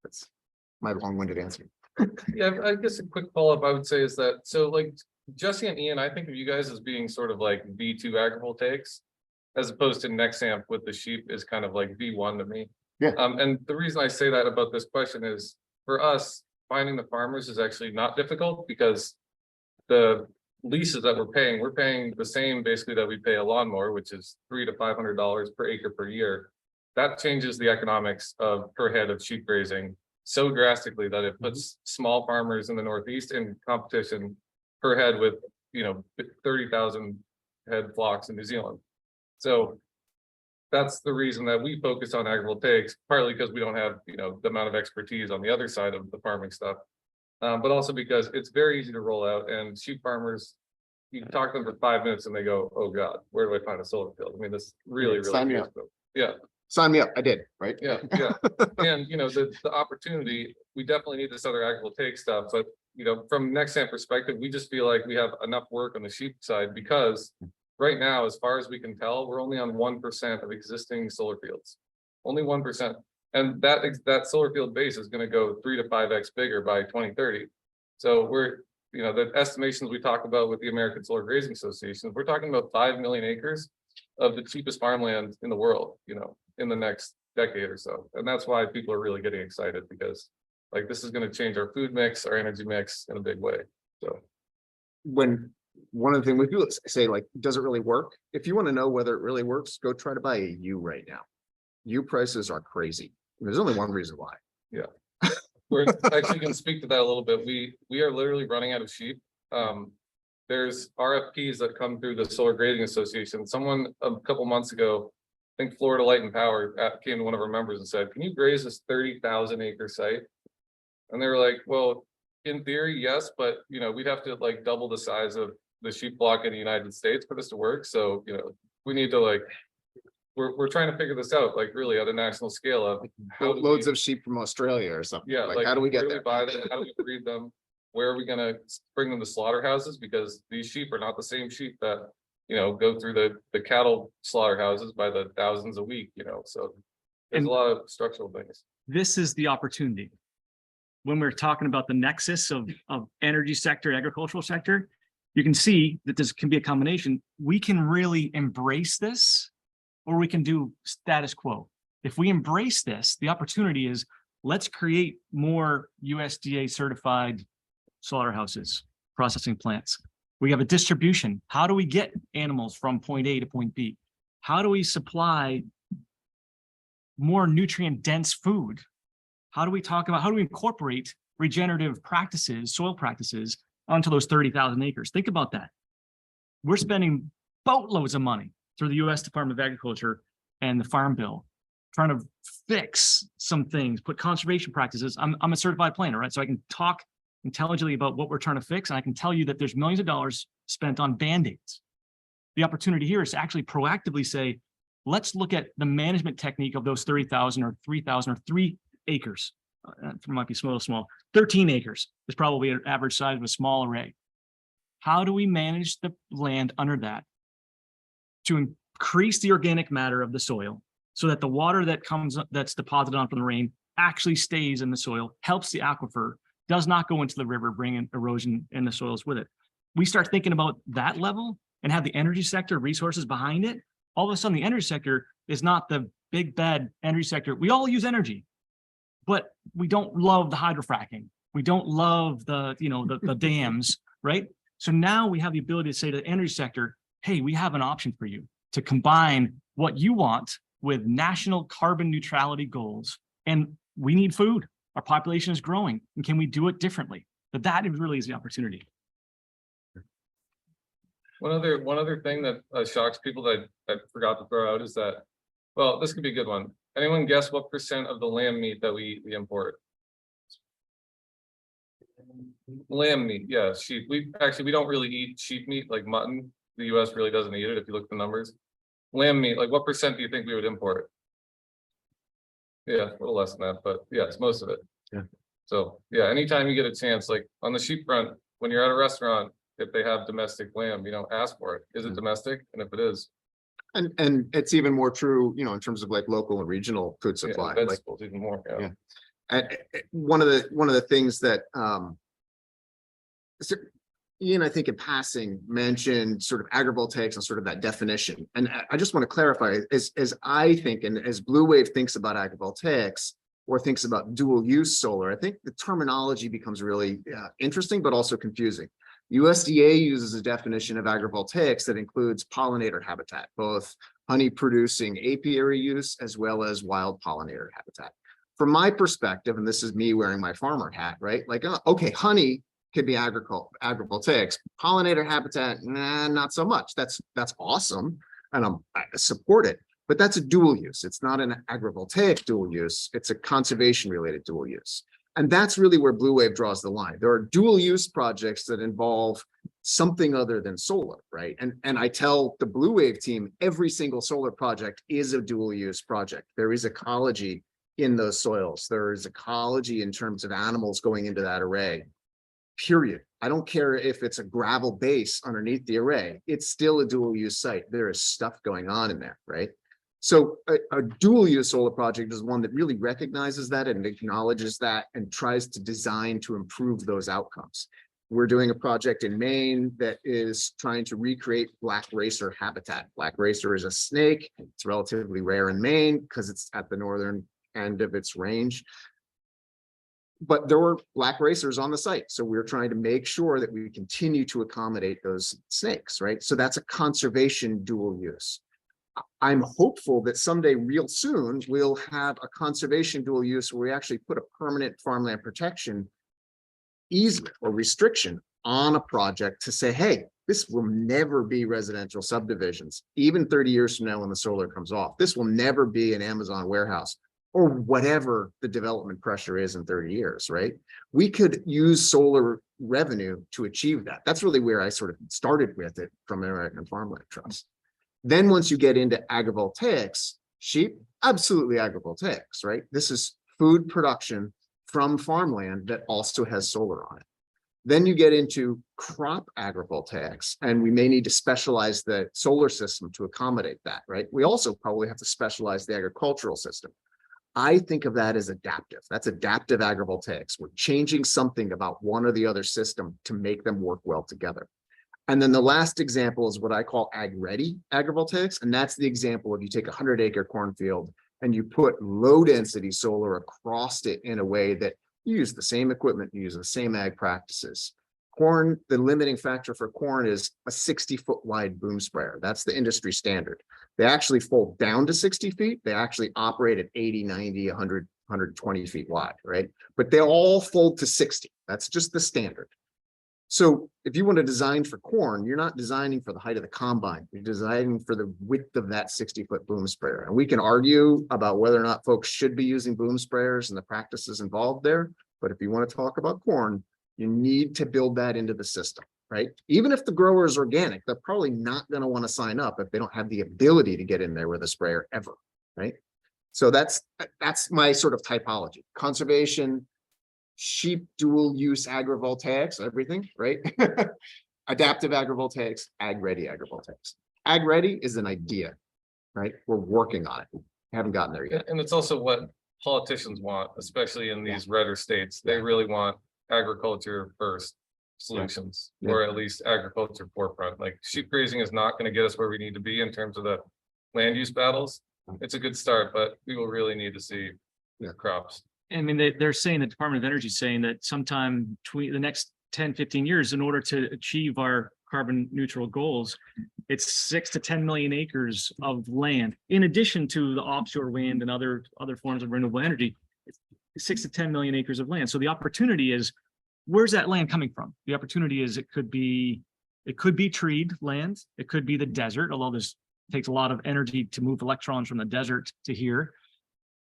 That's my long-winded answer. Yeah, I guess a quick follow-up I would say is that, so like Jesse and Ian, I think of you guys as being sort of like V2 agrivoltaics, as opposed to Nexamp with the sheep is kind of like V1 to me. Yeah. And the reason I say that about this question is, for us, finding the farmers is actually not difficult, because the leases that we're paying the same basically that we pay a lawnmower, which is $300 to $500 per acre per year. That changes the economics of per head of sheep grazing so drastically that it puts small farmers in the Northeast in competition per head with, you know, 30,000 head flocks in New Zealand. So that's the reason that we focus on agrivoltaics, partly because we don't have, you know, the amount of expertise on the other side of the farming stuff. But also because it's very easy to roll out, and sheep farmers, you can talk to them for 5 minutes and they go, oh God, where do I find a solar field? I mean, this really Sign me up. Yeah. Sign me up. I did, right? Yeah. And you know, the opportunity, we definitely need this other agrivoltaic stuff, but you know, from Nexamp perspective, we just feel like we have enough work on the sheep side, because right now, as far as we can tell, we're only on 1% of existing solar fields, only 1%. And that solar field base is going to go 3 to 5x bigger by 2030. So we're, you know, the estimations we talk about with the American Solar Grazing Association, we're talking about 5 million acres of the cheapest farmland in the world, you know, in the next decade or so. And that's why people are really getting excited, because like this is going to change our food mix, our energy mix in a big way. So When one of the things we do is say, like, does it really work? If you want to know whether it really works, go try to buy a U right now. U prices are crazy. There's only one reason why. Yeah. We're actually going to speak to that a little bit. We are literally running out of sheep. There's RFPs that come through the Solar Grazing Association. Someone a couple months ago, I think Florida Light and Power came to one of our members and said, can you graze this 30,000 acre site? And they were like, well, in theory, yes, but you know, we'd have to like double the size of the sheep flock in the United States for this to work. So, you know, we need to like, we're trying to figure this out, like really at a national scale of how Loads of sheep from Australia or something. yeah, Like, how do we get where there? buy them? How do we breed them? Where are we gonna bring them to slaughterhouses? Because these sheep are not the same sheep that, you know, go through the cattle slaughterhouses by the thousands a week, you know, so there's a lot of structural things. This is the opportunity. When we're talking about the nexus of energy sector, agricultural sector, you can see that this can be a combination. We can really embrace this, or we can do status quo. If we embrace this, the opportunity is, let's create more USDA certified slaughterhouses, processing plants. We have a distribution. How do we get animals from point A to point B? How do we supply more nutrient dense food? How do we incorporate regenerative practices, soil practices onto those 30,000 acres? Think about that. We're spending boatloads of money through the U.S. Department of Agriculture and the Farm Bill, trying to fix some things, put conservation practices. I'm a certified planner, right? So I can talk intelligently about what we're trying to fix. And I can tell you that there's millions of dollars spent on Band-Aids. The opportunity here is to actually proactively say, let's look at the management technique of those 30,000 or 3,000 or 3 acres. It might be small, 13 acres is probably an average size of a small array. How do we manage the land under that to increase the organic matter of the soil so that the water that that's deposited on from the rain actually stays in the soil, helps the aquifer, does not go into the river, bringing erosion in the soils with it. We start thinking about that level and have the energy sector resources behind it. All of a sudden, the energy sector is not the big bad energy sector. We all use energy, but we don't love the hydrofracking. We don't love the, the dams, right? So now we have the ability to say to the energy sector, hey, we have an option for you to combine what you want with national carbon neutrality goals. And we need food. Our population is growing. And can we do it differently? But that really is the opportunity. One other thing that shocks people that I forgot to throw out is that, well, this could be a good one. Anyone guess what % of the lamb meat that we import? Lamb meat, yeah, sheep. We don't really eat sheep meat like mutton. The US really doesn't eat it if you look at the numbers. Lamb meat, like what % do you think we would import? Yeah, a little less than that, but yeah, it's most of it. Yeah. So yeah, anytime you get a chance, like on the sheep front, when you're at a restaurant, if they have domestic lamb, ask for it. Is it domestic? And if it is, And it's even more true, in terms of like local and regional food yeah, supply. Like, vegetables even more. Yeah. Yeah. and one of the things that so Iain, I think in passing, mentioned sort of agrivoltaics and sort of that definition. And I just want to clarify, as I think, and as BlueWave thinks about agrivoltaics or thinks about dual use solar, I think the terminology becomes really interesting, but also confusing. USDA uses a definition of agrivoltaics that includes pollinator habitat, both honey producing apiary use as well as wild pollinator habitat. From my perspective, and this is me wearing my farmer hat, right? Like, okay, honey could be agrivoltaics, pollinator habitat, nah, not so much. That's awesome, and I support it, but that's a dual use. It's not an agrivoltaic dual use. It's a conservation related dual use. And that's really where BlueWave draws the line. There are dual use projects that involve something other than solar, right? And I tell the BlueWave team, every single solar project is a dual use project. There is ecology in those soils. There is ecology in terms of animals going into that array, period. I don't care if it's a gravel base underneath the array. It's still a dual use site. There is stuff going on in there, right? So a dual use solar project is one that really recognizes that and acknowledges that and tries to design to improve those outcomes. We're doing a project in Maine that is trying to recreate black racer habitat. Black racer is a snake. It's relatively rare in Maine because it's at the northern end of its range. But there were black racers on the site. So we're trying to make sure that we continue to accommodate those snakes, right? So that's a conservation dual use. I'm hopeful that someday real soon, we'll have a conservation dual use where we actually put a permanent farmland protection easement or restriction on a project to say, hey, this will never be residential subdivisions, even 30 years from now when the solar comes off. This will never be an Amazon warehouse or whatever the development pressure is in 30 years, right? We could use solar revenue to achieve that. That's really where I sort of started with it from American Farmland Trust. Then once you get into agrivoltaics, sheep, absolutely agrivoltaics, right? This is food production from farmland that also has solar on it. Then you get into crop agrivoltaics, and we may need to specialize the solar system to accommodate that, right? We also probably have to specialize the agricultural system. I think of that as adaptive. That's adaptive agrivoltaics. We're changing something about one or the other system to make them work well together. And then the last example is what I call ag-ready agrivoltaics. And that's the example of you take a 100-acre cornfield and you put low-density solar across it in a way that you use the same equipment, you use the same ag practices. Corn, the limiting factor for corn is a 60-foot wide boom sprayer. That's the industry standard. They actually fold down to 60 feet. They actually operate at 80, 90, 100, 120 feet wide, right? But they all fold to 60. That's just the standard. So if you want to design for corn, you're not designing for the height of the combine. You're designing for the width of that 60-foot boom sprayer. And we can argue about whether or not folks should be using boom sprayers and the practices involved there. But if you want to talk about corn, you need to build that into the system, right? Even if the grower is organic, they're probably not going to want to sign up if they don't have the ability to get in there with a sprayer ever, right? So that's my sort of typology. Conservation, sheep, dual use agrivoltaics, everything, right? adaptive agrivoltaics, ag-ready agrivoltaics. Ag-ready is an idea, right? We're working on it. Haven't gotten there yet. And it's also what politicians want, especially in these redder states. They really want agriculture first solutions, Yeah. or at least agriculture forefront. Like sheep grazing is not going to get us where we need to be in terms of the land use battles. It's a good start, but we will really need to see crops. I mean, they're saying, the Department of Energy is saying that sometime between the next 10, 15 years, in order to achieve our carbon neutral goals, it's 6 to 10 million acres of land, in addition to the offshore wind and other forms of renewable energy. It's 6 to 10 million acres of land. So the opportunity is, where's that land coming from? The opportunity is, it could be treed land, it could be the desert, although this takes a lot of energy to move electrons from the desert to here,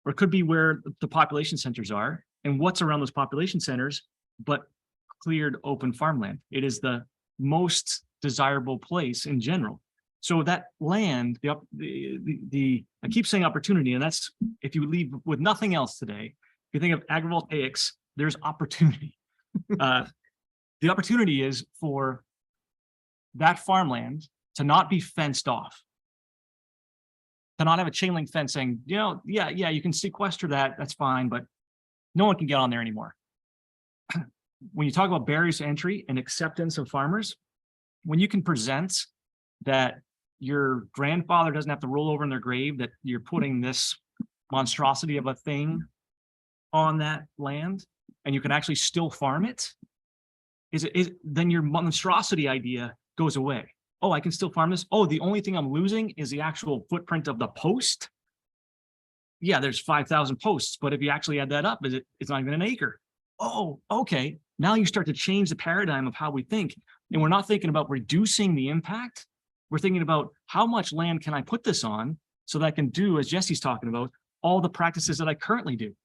or it could be where the population centers are and what's around those population centers, but cleared open farmland. It is the most desirable place in general. So that land, I keep saying opportunity, and that's, if you leave with nothing else today, if you think of agrivoltaics, there's opportunity. The opportunity is for that farmland to not be fenced off, to not have a chain link fence saying, yeah, you can sequester that, that's fine, but no one can get on there anymore. When you talk about barriers to entry and acceptance of farmers, when you can present that your grandfather doesn't have to roll over in their grave, that you're putting this monstrosity of a thing on that land, and you can actually still farm it, then your monstrosity idea goes away. Oh, I can still farm this. Oh, the only thing I'm losing is the actual footprint of the post. Yeah, there's 5,000 posts, but if you actually add that up, it's not even an acre. Oh, okay. Now you start to change the paradigm of how we think. And we're not thinking about reducing the impact. We're thinking about how much land can I put this on so that I can do, as Jesse's talking about, all the practices that I currently do.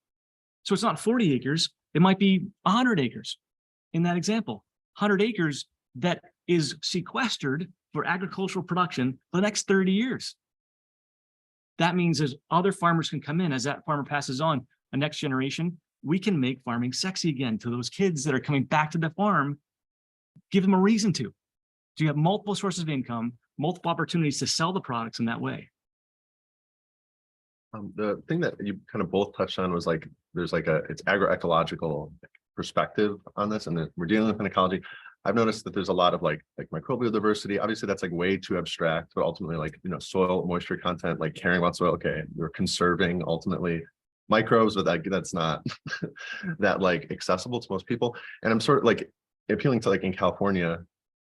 So it's not 40 acres. It might be 100 acres in that example. 100 acres that is sequestered for agricultural production for the next 30 years. That means as other farmers can come in, as that farmer passes on a next generation, we can make farming sexy again to those kids that are coming back to the farm. Give them a reason to. So you have multiple sources of income, multiple opportunities to sell the products in that way. The thing that you kind of both touched on was like, there's like it's agroecological perspective on this, and we're dealing with an ecology. I've noticed that there's a lot of like microbial diversity. Obviously, that's like way too abstract, but ultimately, like, soil moisture content, like caring about soil. Okay, you're conserving ultimately microbes, but that's not that like accessible to most people. And I'm sort of like appealing to, like, in California,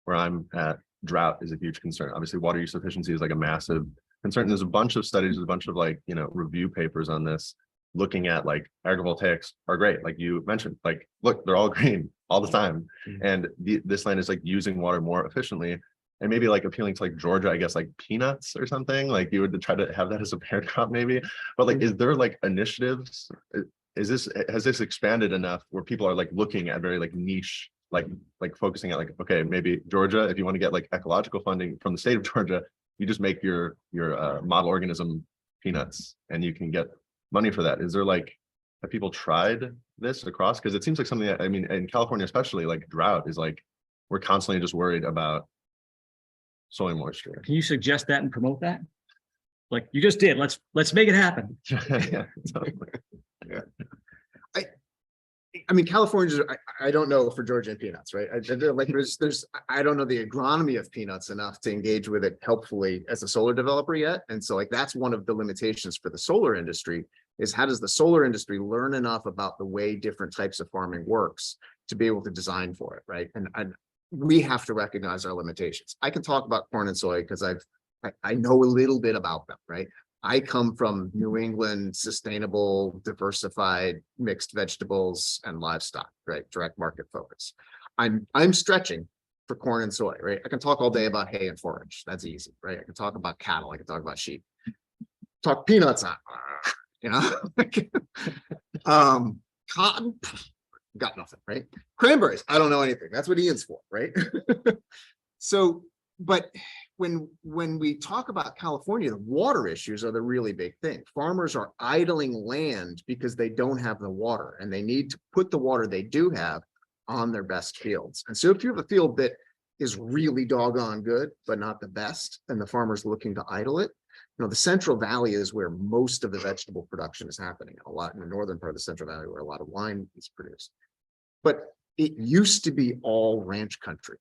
where I'm at, drought is a huge concern. Obviously, water use efficiency is like a massive concern. There's a bunch of studies, there's a bunch of like, review papers on this, looking at like agrivoltaics are great. Like you mentioned, like, look, they're all green all the time. And this land is like using water more efficiently, and maybe like appealing to like Georgia, I guess, like peanuts or something, like you would try to have that as a parent crop maybe. But like, is there like initiatives? Has this expanded enough where people are like looking at very like niche, like focusing at like, okay, maybe Georgia, if you want to get like ecological funding from the state of Georgia, you just make your model organism peanuts and you can get money for that. Is there like, have people tried this across? Because it seems like something that, I mean, in California especially, like drought is like, we're constantly just worried about soil moisture. Can you suggest that and promote that? Like you just did. Let's make it happen. Yeah, totally. Yeah. I mean, California, I don't know for Georgia and peanuts, right? I don't know the agronomy of peanuts enough to engage with it helpfully as a solar developer yet. And so like, that's one of the limitations for the solar industry, is how does the solar industry learn enough about the way different types of farming works to be able to design for it, right? And we have to recognize our limitations. I can talk about corn and soy because I know a little bit about them, right? I come from New England, sustainable, diversified, mixed vegetables and livestock, right? Direct market focus. I'm stretching for corn and soy, right? I can talk all day about hay and forage. That's easy, right? I can talk about cattle. I can talk about sheep. Talk peanuts, cotton, got nothing, right? Cranberries, I don't know anything. That's what Iain's for, right? So, but when we talk about California, the water issues are the really big thing. Farmers are idling land because they don't have the water, and they need to put the water they do have on their best fields. And so if you have a field that is really doggone good, but not the best, and the farmer's looking to idle it. You know, the Central Valley is where most of the vegetable production is happening, a lot in the northern part of the Central Valley where a lot of wine is produced. But it used to be all ranch country,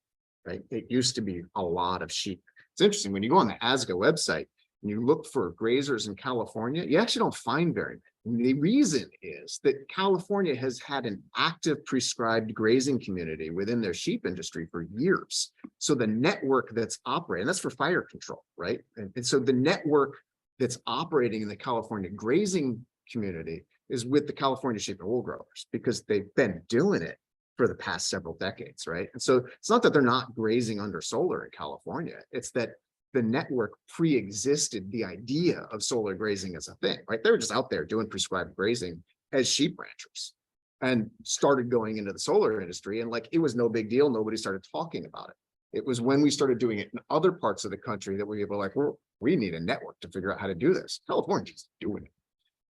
right? It used to be a lot of sheep. It's interesting, when you go on the ASGA website and you look for grazers in California, you actually don't find very many. And the reason is that California has had an active prescribed grazing community within their sheep industry for years. So the network that's operating, that's for fire control, right? And so the network that's operating in the California grazing community is with the California sheep and wool growers, because they've been doing it for the past several decades, right? And so it's not that they're not grazing under solar in California, it's that the network pre-existed the idea of solar grazing as a thing, right? They were just out there doing prescribed grazing as sheep ranchers and started going into the solar industry, and like, it was no big deal. Nobody started talking about it. It was when we started doing it in other parts of the country that we were like, well, we need a network to figure out how to do this. California's doing it.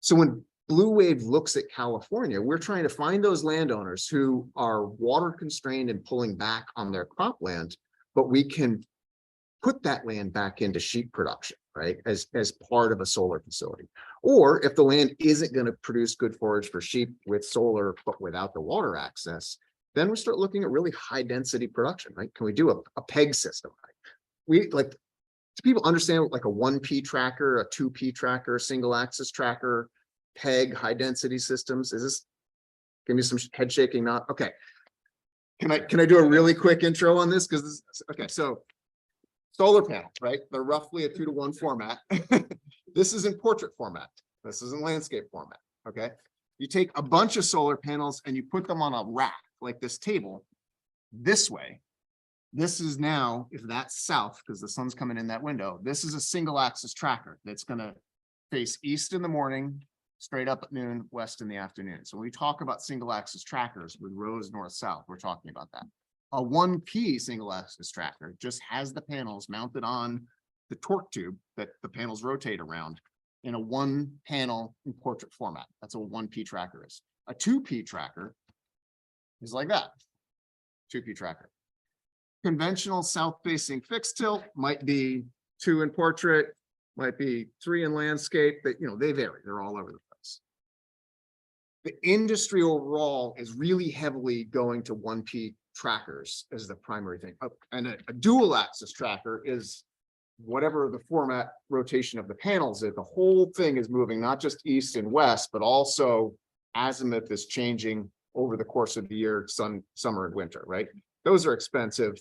So when BlueWave looks at California, we're trying to find those landowners who are water constrained and pulling back on their cropland, but we can put that land back into sheep production, right? As part of a solar facility. Or if the land isn't going to produce good forage for sheep with solar, but without the water access, then we start looking at really high density production, right? Can we do a PEG system? Right? We like, do people understand like a 1P tracker, a 2P tracker, single axis tracker, PEG, high density systems? Is this, give me some head shaking, not, okay. Can I do a really quick intro on this? Because this, okay, so solar panel, right? They're roughly a 2:1 format. This is in portrait format. This is in landscape format, okay? You take a bunch of solar panels and you put them on a rack like this table this way. This is now, if that's south, because the sun's coming in that window, this is a single axis tracker that's gonna face east in the morning, straight up at noon, west in the afternoon. So when we talk about single axis trackers with rows north-south, we're talking about that. A 1P single axis tracker just has the panels mounted on the torque tube that the panels rotate around in a 1-panel in portrait format. That's what a 1P tracker is. A 2P tracker is like that. 2P tracker. Conventional south-facing fixed tilt might be 2 in portrait, might be 3 in landscape, but you know, they vary. They're all over the place. The industry overall is really heavily going to 1P trackers as the primary thing. And a dual axis tracker is whatever the format rotation of the panels is. The whole thing is moving not just east and west, but also azimuth is changing over the course of the year, summer and winter, right? Those are expensive.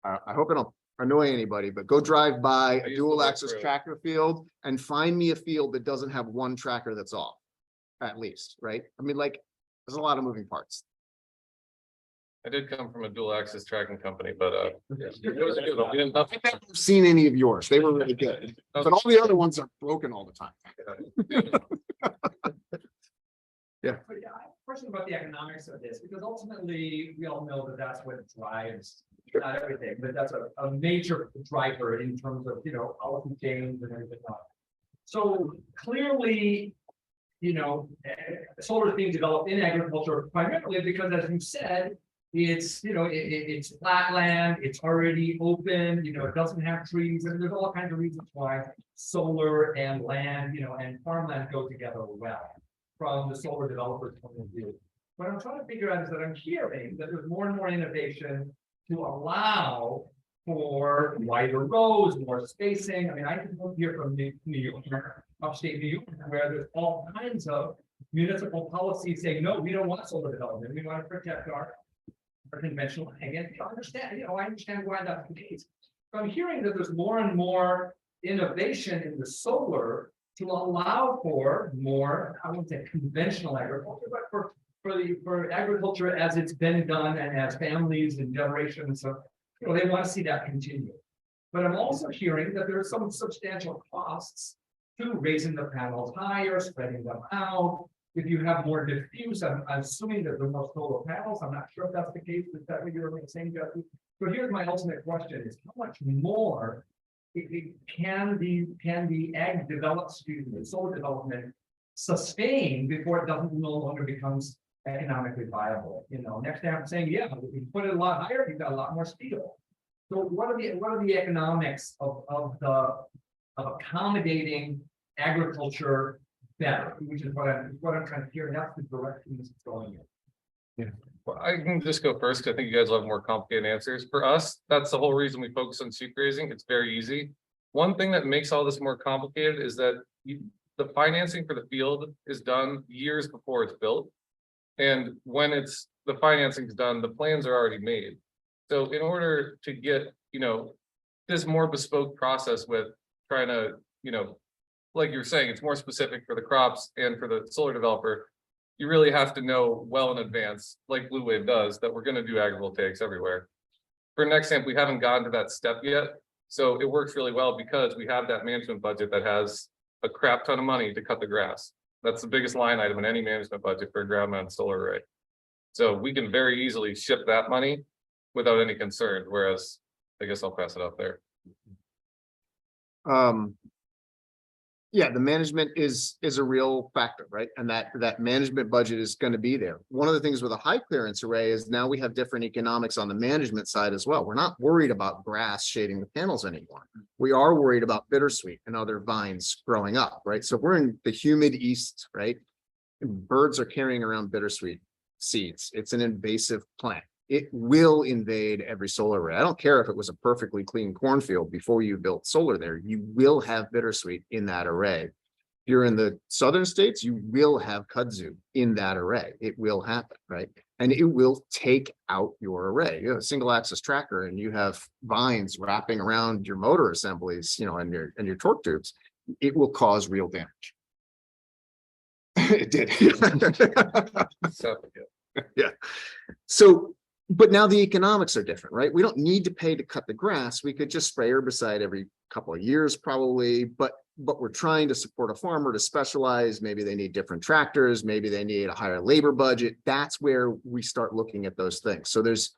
I hope I don't annoy anybody, but go drive by a dual axis tracker field and find me a field that doesn't have one tracker that's off, at least, right? I mean, like, there's a lot of moving parts. I did come from a dual axis tracking company, but it was a good one. We didn't have I've never seen any of yours. They were really good, but all the other ones are broken all the time. But yeah, I have a question about the economics of this, because ultimately we all know that that's what drives, not everything, but that's a major driver in terms of, you know, policy change and everything else. So clearly, you know, solar is being developed in agriculture primarily because, as you said, it's, you know, it's flat land, it's already open, you know, it doesn't have trees, and there's all kinds of reasons why solar and land, you know, and farmland go together well from the solar developers' point of view. What I'm trying to figure out is that I'm hearing that there's more and more innovation to allow for wider rows, more spacing. I mean, I can come here from New York, upstate New York, where there's all kinds of municipal policies saying, no, we don't want solar development. We want to protect our conventional ag. And I understand why that's the case. But I'm hearing that there's more and more innovation in the solar to allow for more, I wouldn't say conventional agriculture, but for agriculture as it's been done and as families and generations of, you know, they want to see that continue. But I'm also hearing that there are some substantial costs to raising the panels higher, spreading them out. If you have more diffuse, I'm assuming that there are more solar panels. I'm not sure if that's the case. Is that what you're saying, Jesse? So here's my ultimate question: is how much more can the ag develop, solar development sustain before it no longer becomes economically viable. Nexamp saying, yeah, if you put it a lot higher, you've got a lot more steel. So what are the economics of accommodating agriculture better, which is what I'm trying to hear. And that's the direction this is going in. Well, I can just go first, 'cause I think you guys will have more complicated answers. For us, that's the whole reason we focus on sheep grazing. It's very easy. One thing that makes all this more complicated is that the financing for the field is done years before it's built. And when the financing is done, the plans are already made. So in order to get, this more bespoke process with trying to, like you're saying, it's more specific for the crops and for the solar developer. You really have to know well in advance, like BlueWave does, that we're going to do agrivoltaics everywhere. For Nexamp, we haven't gotten to that step yet. So it works really well because we have that management budget that has a crap ton of money to cut the grass. That's the biggest line item in any management budget for a ground mount solar array. So we can very easily ship that money without any concern, whereas I guess I'll pass it up there. Yeah, the management is a real factor, right? And that management budget is going to be there. One of the things with a high clearance array is now we have different economics on the management side as well. We're not worried about grass shading the panels anymore. We are worried about bittersweet and other vines growing up, right? So if we're in the humid east, right? Birds are carrying around bittersweet seeds. It's an invasive plant. It will invade every solar array. I don't care if it was a perfectly clean cornfield before you built solar there, you will have bittersweet in that array. If you're in the southern states, you will have kudzu in that array. It will happen, right? And it will take out your array. You have a single axis tracker and you have vines wrapping around your motor assemblies, and your torque tubes. It will cause real damage. It did. So, Yeah. So, but now the economics are different, right? We don't need to pay to cut the grass. We could just spray herbicide every couple of years probably, but we're trying to support a farmer to specialize. Maybe they need different tractors. Maybe they need a higher labor budget. That's where we start looking at those things. So there's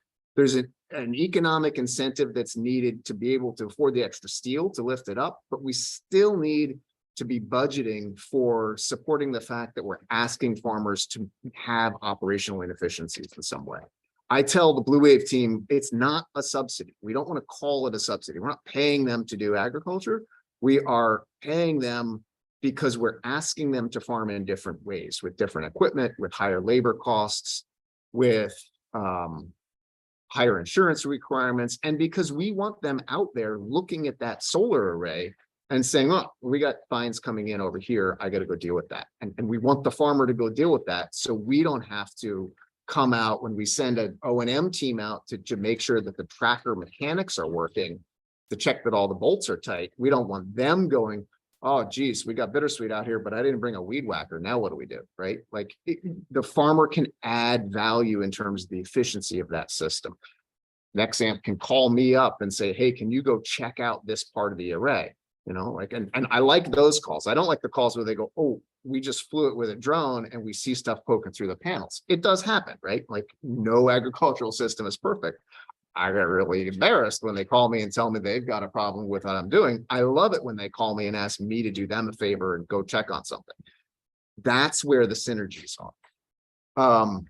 an economic incentive that's needed to be able to afford the extra steel to lift it up, but we still need to be budgeting for supporting the fact that we're asking farmers to have operational inefficiencies in some way. I tell the BlueWave team, it's not a subsidy. We don't want to call it a subsidy. We're not paying them to do agriculture. We are paying them because we're asking them to farm in different ways, with different equipment, with higher labor costs, with higher insurance requirements, and because we want them out there looking at that solar array and saying, oh, we got fines coming in over here, I got to go deal with that. And we want the farmer to go deal with that so we don't have to come out when we send an O&M team out to make sure that the tracker mechanics are working, to check that all the bolts are tight. We don't want them going, oh, geez, we got bittersweet out here, but I didn't bring a weed whacker. Now what do we do, right? Like the farmer can add value in terms of the efficiency of that system. Nexamp can call me up and say, hey, can you go check out this part of the array? And I like those calls. I don't like the calls where they go, oh, we just flew it with a drone and we see stuff poking through the panels. It does happen, right? Like no agricultural system is perfect. I got really embarrassed when they call me and tell me they've got a problem with what I'm doing. I love it when they call me and ask me to do them a favor and go check on something. That's where the synergies are.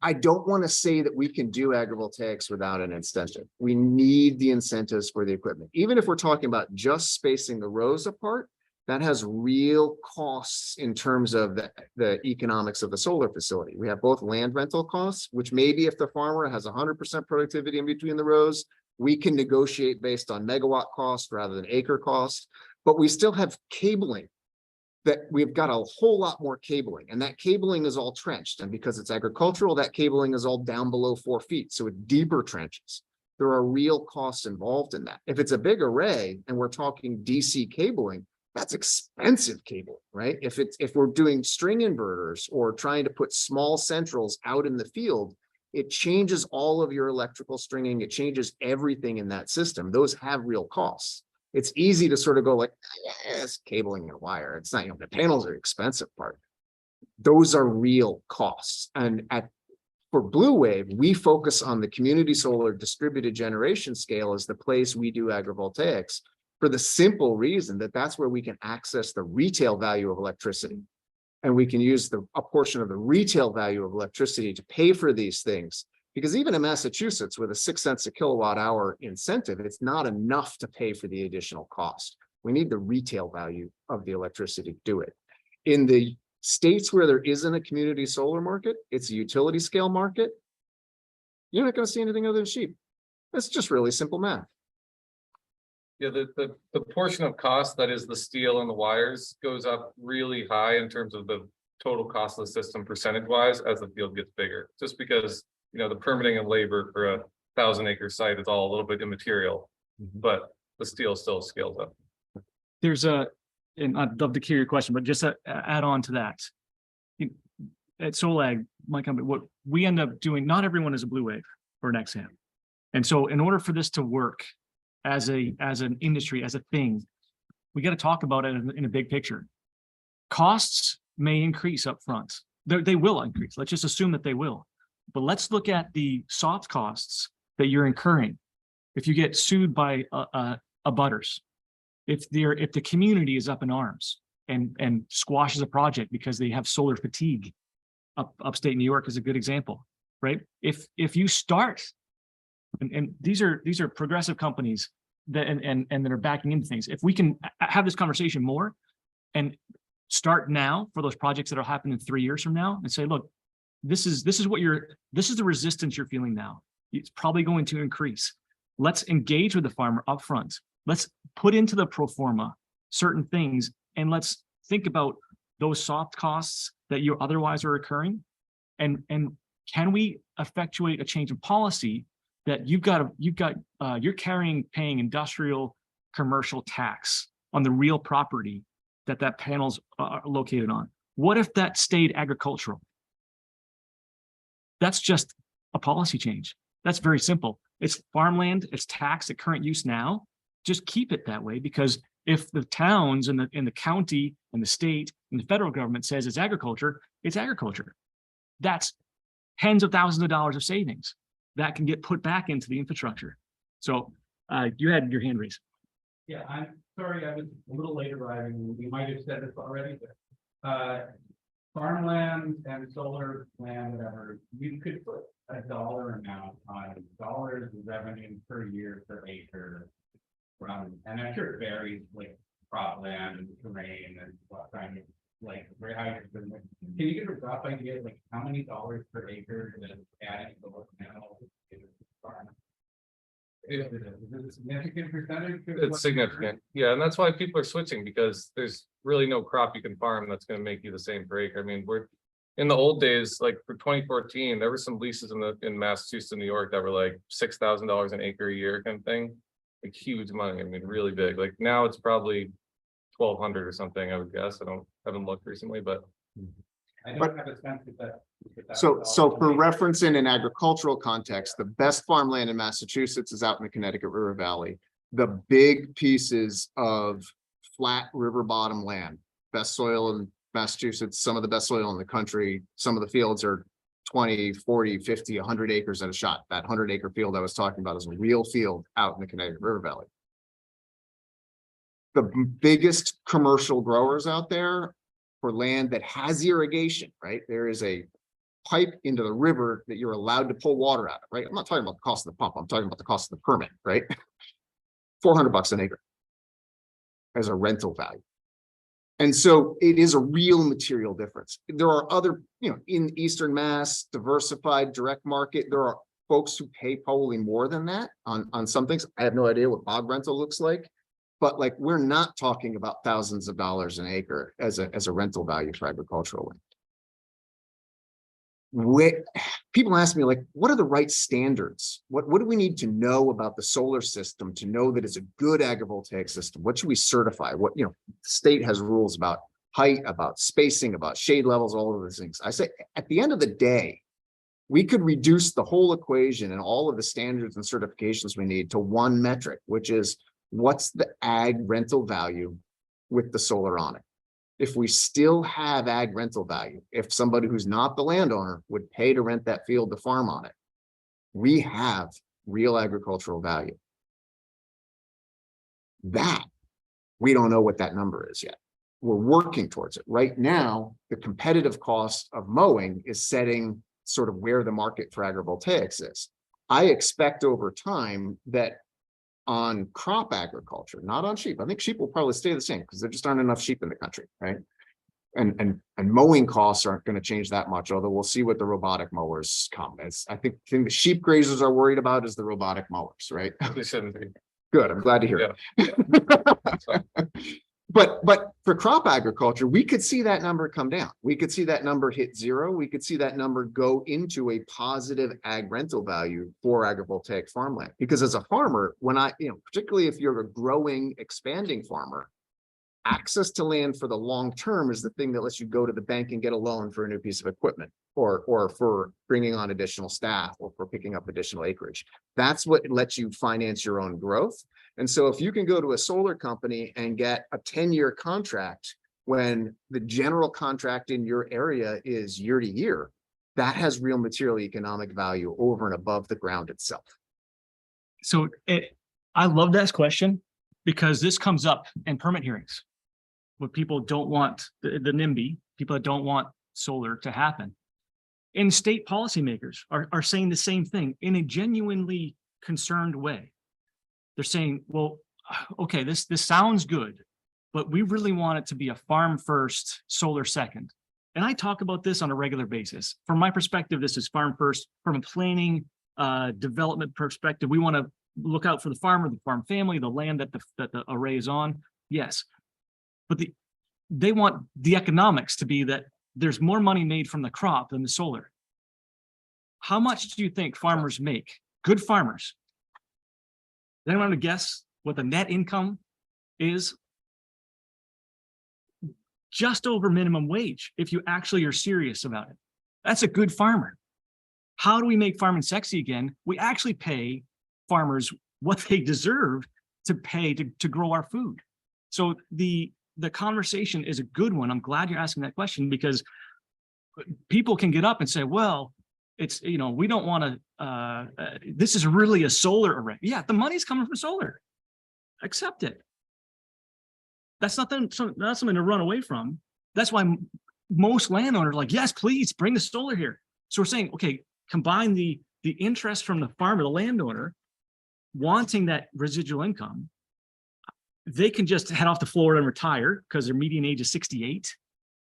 I don't want to say that we can do agrivoltaics without an incentive. We need the incentives for the equipment. Even if we're talking about just spacing the rows apart, that has real costs in terms of the economics of the solar facility. We have both land rental costs, which maybe if the farmer has 100% productivity in between the rows, we can negotiate based on megawatt cost rather than acre cost, but we still have cabling. That we've got a whole lot more cabling, and that cabling is all trenched. And because it's agricultural, that cabling is all down below 4 feet. So it's deeper trenches. There are real costs involved in that. If it's a big array and we're talking DC cabling, that's expensive cable, right? If we're doing string inverters or trying to put small centrals out in the field, it changes all of your electrical stringing. It changes everything in that system. Those have real costs. It's easy to sort of go like, yes, cabling and wire. It's not, the panels are expensive part. Those are real costs. And for BlueWave, we focus on the community solar distributed generation scale as the place we do agrivoltaics for the simple reason that that's where we can access the retail value of electricity. And we can use a portion of the retail value of electricity to pay for these things. Because even in Massachusetts, with a 6 cents a kilowatt hour incentive, it's not enough to pay for the additional cost. We need the retail value of the electricity to do it. In the states where there isn't a community solar market, it's a utility scale market. You're not going to see anything other than sheep. It's just really simple math. Yeah, the portion of cost that is the steel and the wires goes up really high in terms of the total cost of the system percentage wise as the field gets bigger, just because, you know, the permitting and labor for a 1,000-acre site is all a little bit immaterial, but the steel still scales up. There's and I'd love to hear your question, but just to add on to that. At Solag, my company, what we end up doing, not everyone is a BlueWave or Nexamp. And so in order for this to work as an industry, as a thing, we got to talk about it in a big picture. Costs may increase up front. They will increase. Let's just assume that they will. But let's look at the soft costs that you're incurring. If you get sued by a butters, if the community is up in arms and squashes a project because they have solar fatigue, upstate New York is a good example, right? If you start, and these are progressive companies that and that are backing into things. If we can have this conversation more and start now for those projects that'll happen in 3 years from now and say, look, this is the resistance you're feeling now. It's probably going to increase. Let's engage with the farmer up front. Let's put into the pro forma certain things, and let's think about those soft costs that you otherwise are occurring. And can we effectuate a change in policy that you're paying industrial commercial tax on the real property that panels are located on? What if that stayed agricultural? That's just a policy change. That's very simple. It's farmland, it's taxed at current use now. Just keep it that way, because if the towns and the county and the state and the federal government says it's agriculture, it's agriculture. That's tens of thousands of dollars of savings that can get put back into the infrastructure. So you had your hand raised. Yeah, I'm sorry, I was a little late arriving. We might have said this already, but farmland and solar land, whatever, you could put a dollar amount on dollars of revenue per year per acre from, and I'm sure it varies like cropland and terrain and what kind of like very high. Can you give a rough idea like how many dollars per acre that adding solar panels is farm? Is it a significant percentage? It's significant. Yeah, and that's why people are switching, because there's really no crop you can farm that's going to make you the same per acre. I mean, we're in the old days, like for 2014, there were some leases in Massachusetts and New York that were like $6,000 an acre a year kind of thing. Like huge money. I mean, really big. Like now it's probably 1,200 or something, I would guess. Haven't looked recently, but I don't have a sense of that. So for reference in an agricultural context, the best farmland in Massachusetts is out in the Connecticut River Valley. The big pieces of flat river bottom land, best soil in Massachusetts, some of the best soil in the country. Some of the fields are 20, 40, 50, 100 acres at a shot. That 100-acre field I was talking about is a real field out in the Connecticut River Valley. The biggest commercial growers out there for land that has irrigation, right? There is a pipe into the river that you're allowed to pull water out of, right? I'm not talking about the cost of the pump. I'm talking about the cost of the permit, right? $400 an acre as a rental value. And so it is a real material difference. There are other, in Eastern Mass, diversified direct market, there are folks who pay probably more than that on some things. I have no idea what bog rental looks like, but like, we're not talking about thousands of dollars an acre as a rental value for agricultural land. People ask me, like, what are the right standards? What do we need to know about the solar system to know that it's a good agrivoltaic system? What should we certify? What, the state has rules about height, about spacing, about shade levels, all of those things. I say, at the end of the day, we could reduce the whole equation and all of the standards and certifications we need to one metric, which is what's the ag rental value with the solar on it? If we still have ag rental value, if somebody who's not the landowner would pay to rent that field to farm on it, we have real agricultural value. That, we don't know what that number is yet. we're working towards it. Right now, the competitive cost of mowing is setting sort of where the market for agrivoltaics is. I expect over time that on crop agriculture, not on sheep, I think sheep will probably stay the same because there just aren't enough sheep in the country, right? And mowing costs aren't going to change that much, although we'll see what the robotic mowers come. As I think the thing the sheep grazers are worried about is the robotic mowers, right? They shouldn't be. Good, I'm glad to hear it. But for crop agriculture, we could see that number come down. We could see that number hit zero. We could see that number go into a positive ag rental value for agrivoltaic farmland. Because as a farmer, when particularly if you're a growing, expanding farmer, access to land for the long term is the thing that lets you go to the bank and get a loan for a new piece of equipment, or for bringing on additional staff, or for picking up additional acreage. That's what lets you finance your own growth. And so if you can go to a solar company and get a 10-year contract when the general contract in your area is year to year, that has real material economic value over and above the ground itself. So I love that question because this comes up in permit hearings. When people don't want the NIMBY, people that don't want solar to happen. And state policymakers are saying the same thing in a genuinely concerned way. They're saying, well, okay, this sounds good, but we really want it to be a farm first, solar second. And I talk about this on a regular basis. From my perspective, this is farm first. From a planning development perspective, we want to look out for the farmer, the farm family, the land that the array is on. Yes, but they want the economics to be that there's more money made from the crop than the solar. How much do you think farmers make? Good farmers. Does anyone want to guess what the net income is? Just over minimum wage, if you actually are serious about it. That's a good farmer. How do we make farming sexy again? We actually pay farmers what they deserve to pay to grow our food. So the conversation is a good one. I'm glad you're asking that question, because people can get up and say, well, it's, we don't want to, this is really a solar array. Yeah, the money's coming from solar. Accept it. That's not something to run away from. That's why most landowners are like, yes, please bring the solar here. So we're saying, okay, combine the interest from the farmer, the landowner, wanting that residual income. They can just head off to Florida and retire because their median age is 68.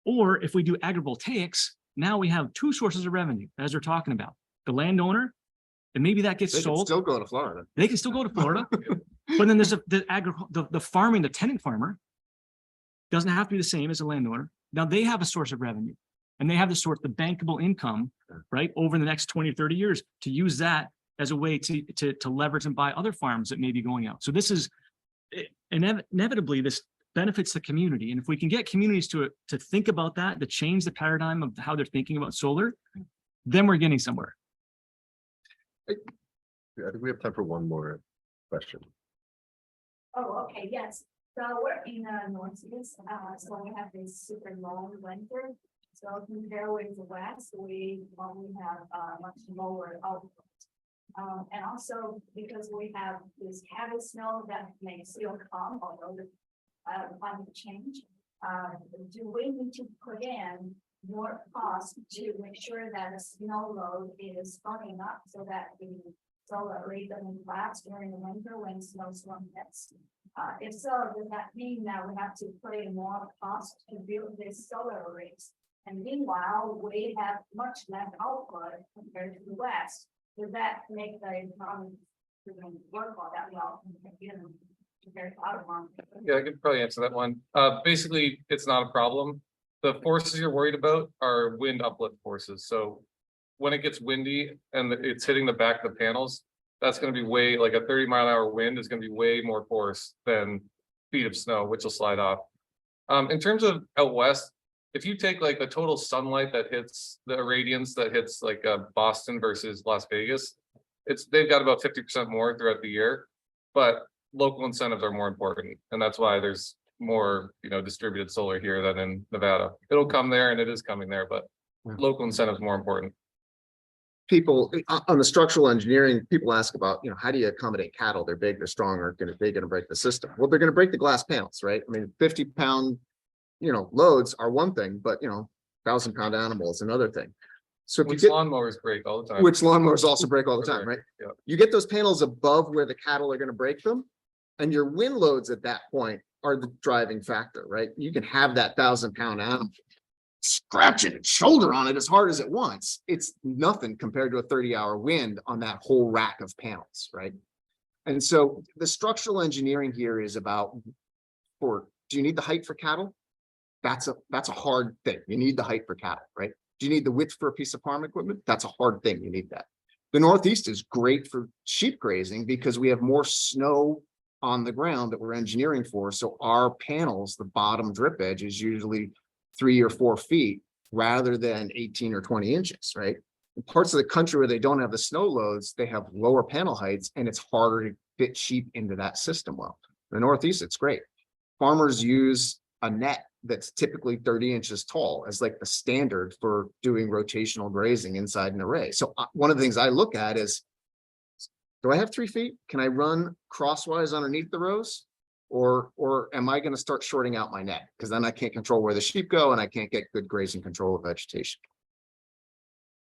Or if we do agrivoltaics, now we have two sources of revenue, as we're talking about. The landowner, and maybe that gets They can sold. still go to Florida. They can still go to Florida. But then there's the farming, the tenant farmer doesn't have to be the same as a landowner. Now they have a source of revenue, and they have the bankable income, right, over the next 20 or 30 years to use that as a way to leverage and buy other farms that may be going out. So this is inevitably, this benefits the community. And if we can get communities to think about that, to change the paradigm of how they're thinking about solar, then we're getting somewhere. I think we have time for one more question. Oh, okay, yes. So we're in Northeast, so we have this super long winter. So compared with the West, we have much lower output. And also because we have this heavy snow that may still come, although the climate change, do we need to put in more cost to make sure that the snow load is strong enough so that the solar array doesn't collapse during the winter when snowstorm hits? If so, does that mean that we have to put in more cost to build these solar arrays? And meanwhile, we have much less output compared to the West. Does that make the economic worthwhile that we all compared to other markets? Yeah, I could probably answer that one. Basically, it's not a problem. The forces you're worried about are wind uplift forces. So when it gets windy and it's hitting the back of the panels, that's going to be way, like a 30-mile-an-hour wind is going to be way more force than feet of snow, which will slide off. In terms of out west, if you take like the total sunlight that hits the irradiance that hits like Boston versus Las Vegas, they've got about 50% more throughout the year, but local incentives are more important. And that's why there's more, distributed solar here than in Nevada. It'll come there, and it is coming there, but local incentives more important. People on the structural engineering, people ask about, how do you accommodate cattle? They're big, they're strong, they're going to break the system. Well, they're going to break the glass panels, right? I mean, 50-pound loads are one thing, but 1,000-pound animal is another thing. So if you Which get, lawnmowers break all the time. which lawnmowers also break all the time, right? Yeah. You get those panels above where the cattle are going to break them, and your wind loads at that point are the driving factor, right? You can have that 1,000-pound animal scratching its shoulder on it as hard as it wants. It's nothing compared to a 30-hour wind on that whole rack of panels, right? And so the structural engineering here is about, do you need the height for cattle? That's a hard thing. You need the height for cattle, right? Do you need the width for a piece of farm equipment? That's a hard thing. You need that. The Northeast is great for sheep grazing because we have more snow on the ground that we're engineering for. So our panels, the bottom drip edge is usually 3 or 4 feet rather than 18 or 20 inches, right? In parts of the country where they don't have the snow loads, they have lower panel heights and it's harder to fit sheep into that system well. In the Northeast, it's great. Farmers use a net that's typically 30 inches tall as like the standard for doing rotational grazing inside an array. So one of the things I look at is, do I have 3 feet? Can I run crosswise underneath the rows? Or am I going to start shorting out my net? Because then I can't control where the sheep go and I can't get good grazing control of vegetation.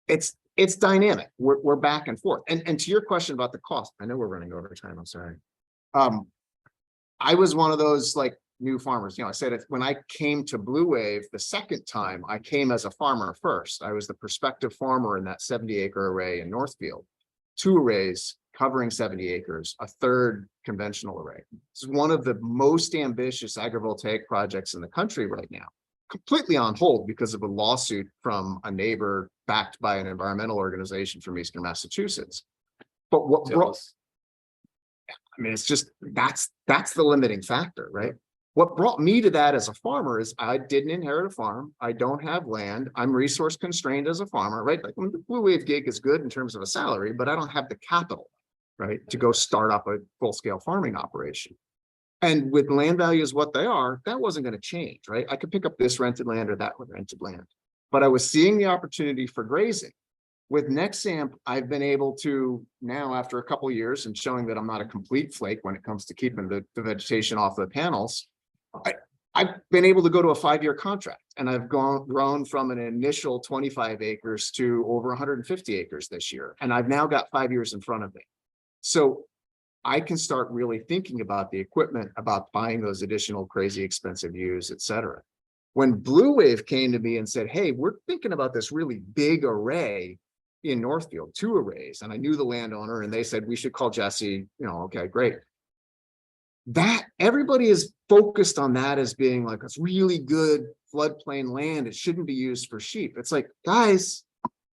It's dynamic. We're back and forth. And to your question about the cost, I know we're running over time. I'm sorry. I was one of those like new farmers. I said when I came to BlueWave the second time, I came as a farmer first. I was the prospective farmer in that 70-acre array in Northfield. 2 arrays covering 70 acres, a 3rd conventional array. This is one of the most ambitious agrivoltaic projects in the country right now, completely on hold because of a lawsuit from a neighbor backed by an environmental organization from Eastern Massachusetts. But what brought, it's just, that's the limiting factor, right? What brought me to that as a farmer is I didn't inherit a farm. I don't have land. I'm resource constrained as a farmer, right? Like the BlueWave gig is good in terms of a salary, but I don't have the capital, right, to go start up a full-scale farming operation. And with land values what they are, that wasn't going to change, right? I could pick up this rented land or that rented land, but I was seeing the opportunity for grazing. With Nexamp, I've been able to now, after a couple of years and showing that I'm not a complete flake when it comes to keeping the vegetation off the panels, I've been able to go to a 5-year contract, and I've grown from an initial 25 acres to over 150 acres this year. And I've now got 5 years in front of me. So I can start really thinking about the equipment, about buying those additional crazy expensive ewes, et cetera. When BlueWave came to me and said, hey, we're thinking about this really big array in Northfield, 2 arrays. And I knew the landowner and they said, we should call Jesse, okay, great. That everybody is focused on that as being like it's really good floodplain land. It shouldn't be used for sheep. It's like, guys,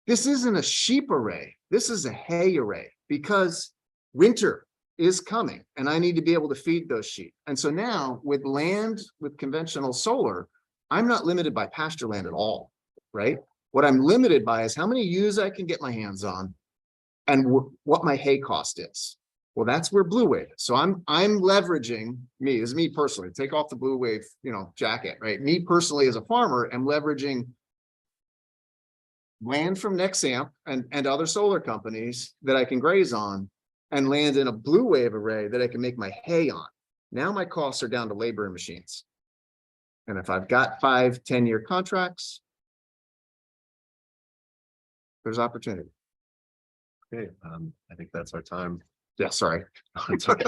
this isn't a sheep array. This is a hay array because winter is coming and I need to be able to feed those sheep. And so now with land, with conventional solar, I'm not limited by pasture land at all, right? What I'm limited by is how many ewes I can get my hands on and what my hay cost is. Well, that's where BlueWave is. So I'm leveraging me, this is me personally, take off the BlueWave, jacket, right? Me personally as a farmer, I'm leveraging land from Nexamp and other solar companies that I can graze on and land in a BlueWave array that I can make my hay on. Now my costs are down to labor and machines. And if I've got 5-10-year contracts, there's opportunity. Okay, I think that's our time. Yeah, sorry. It's okay.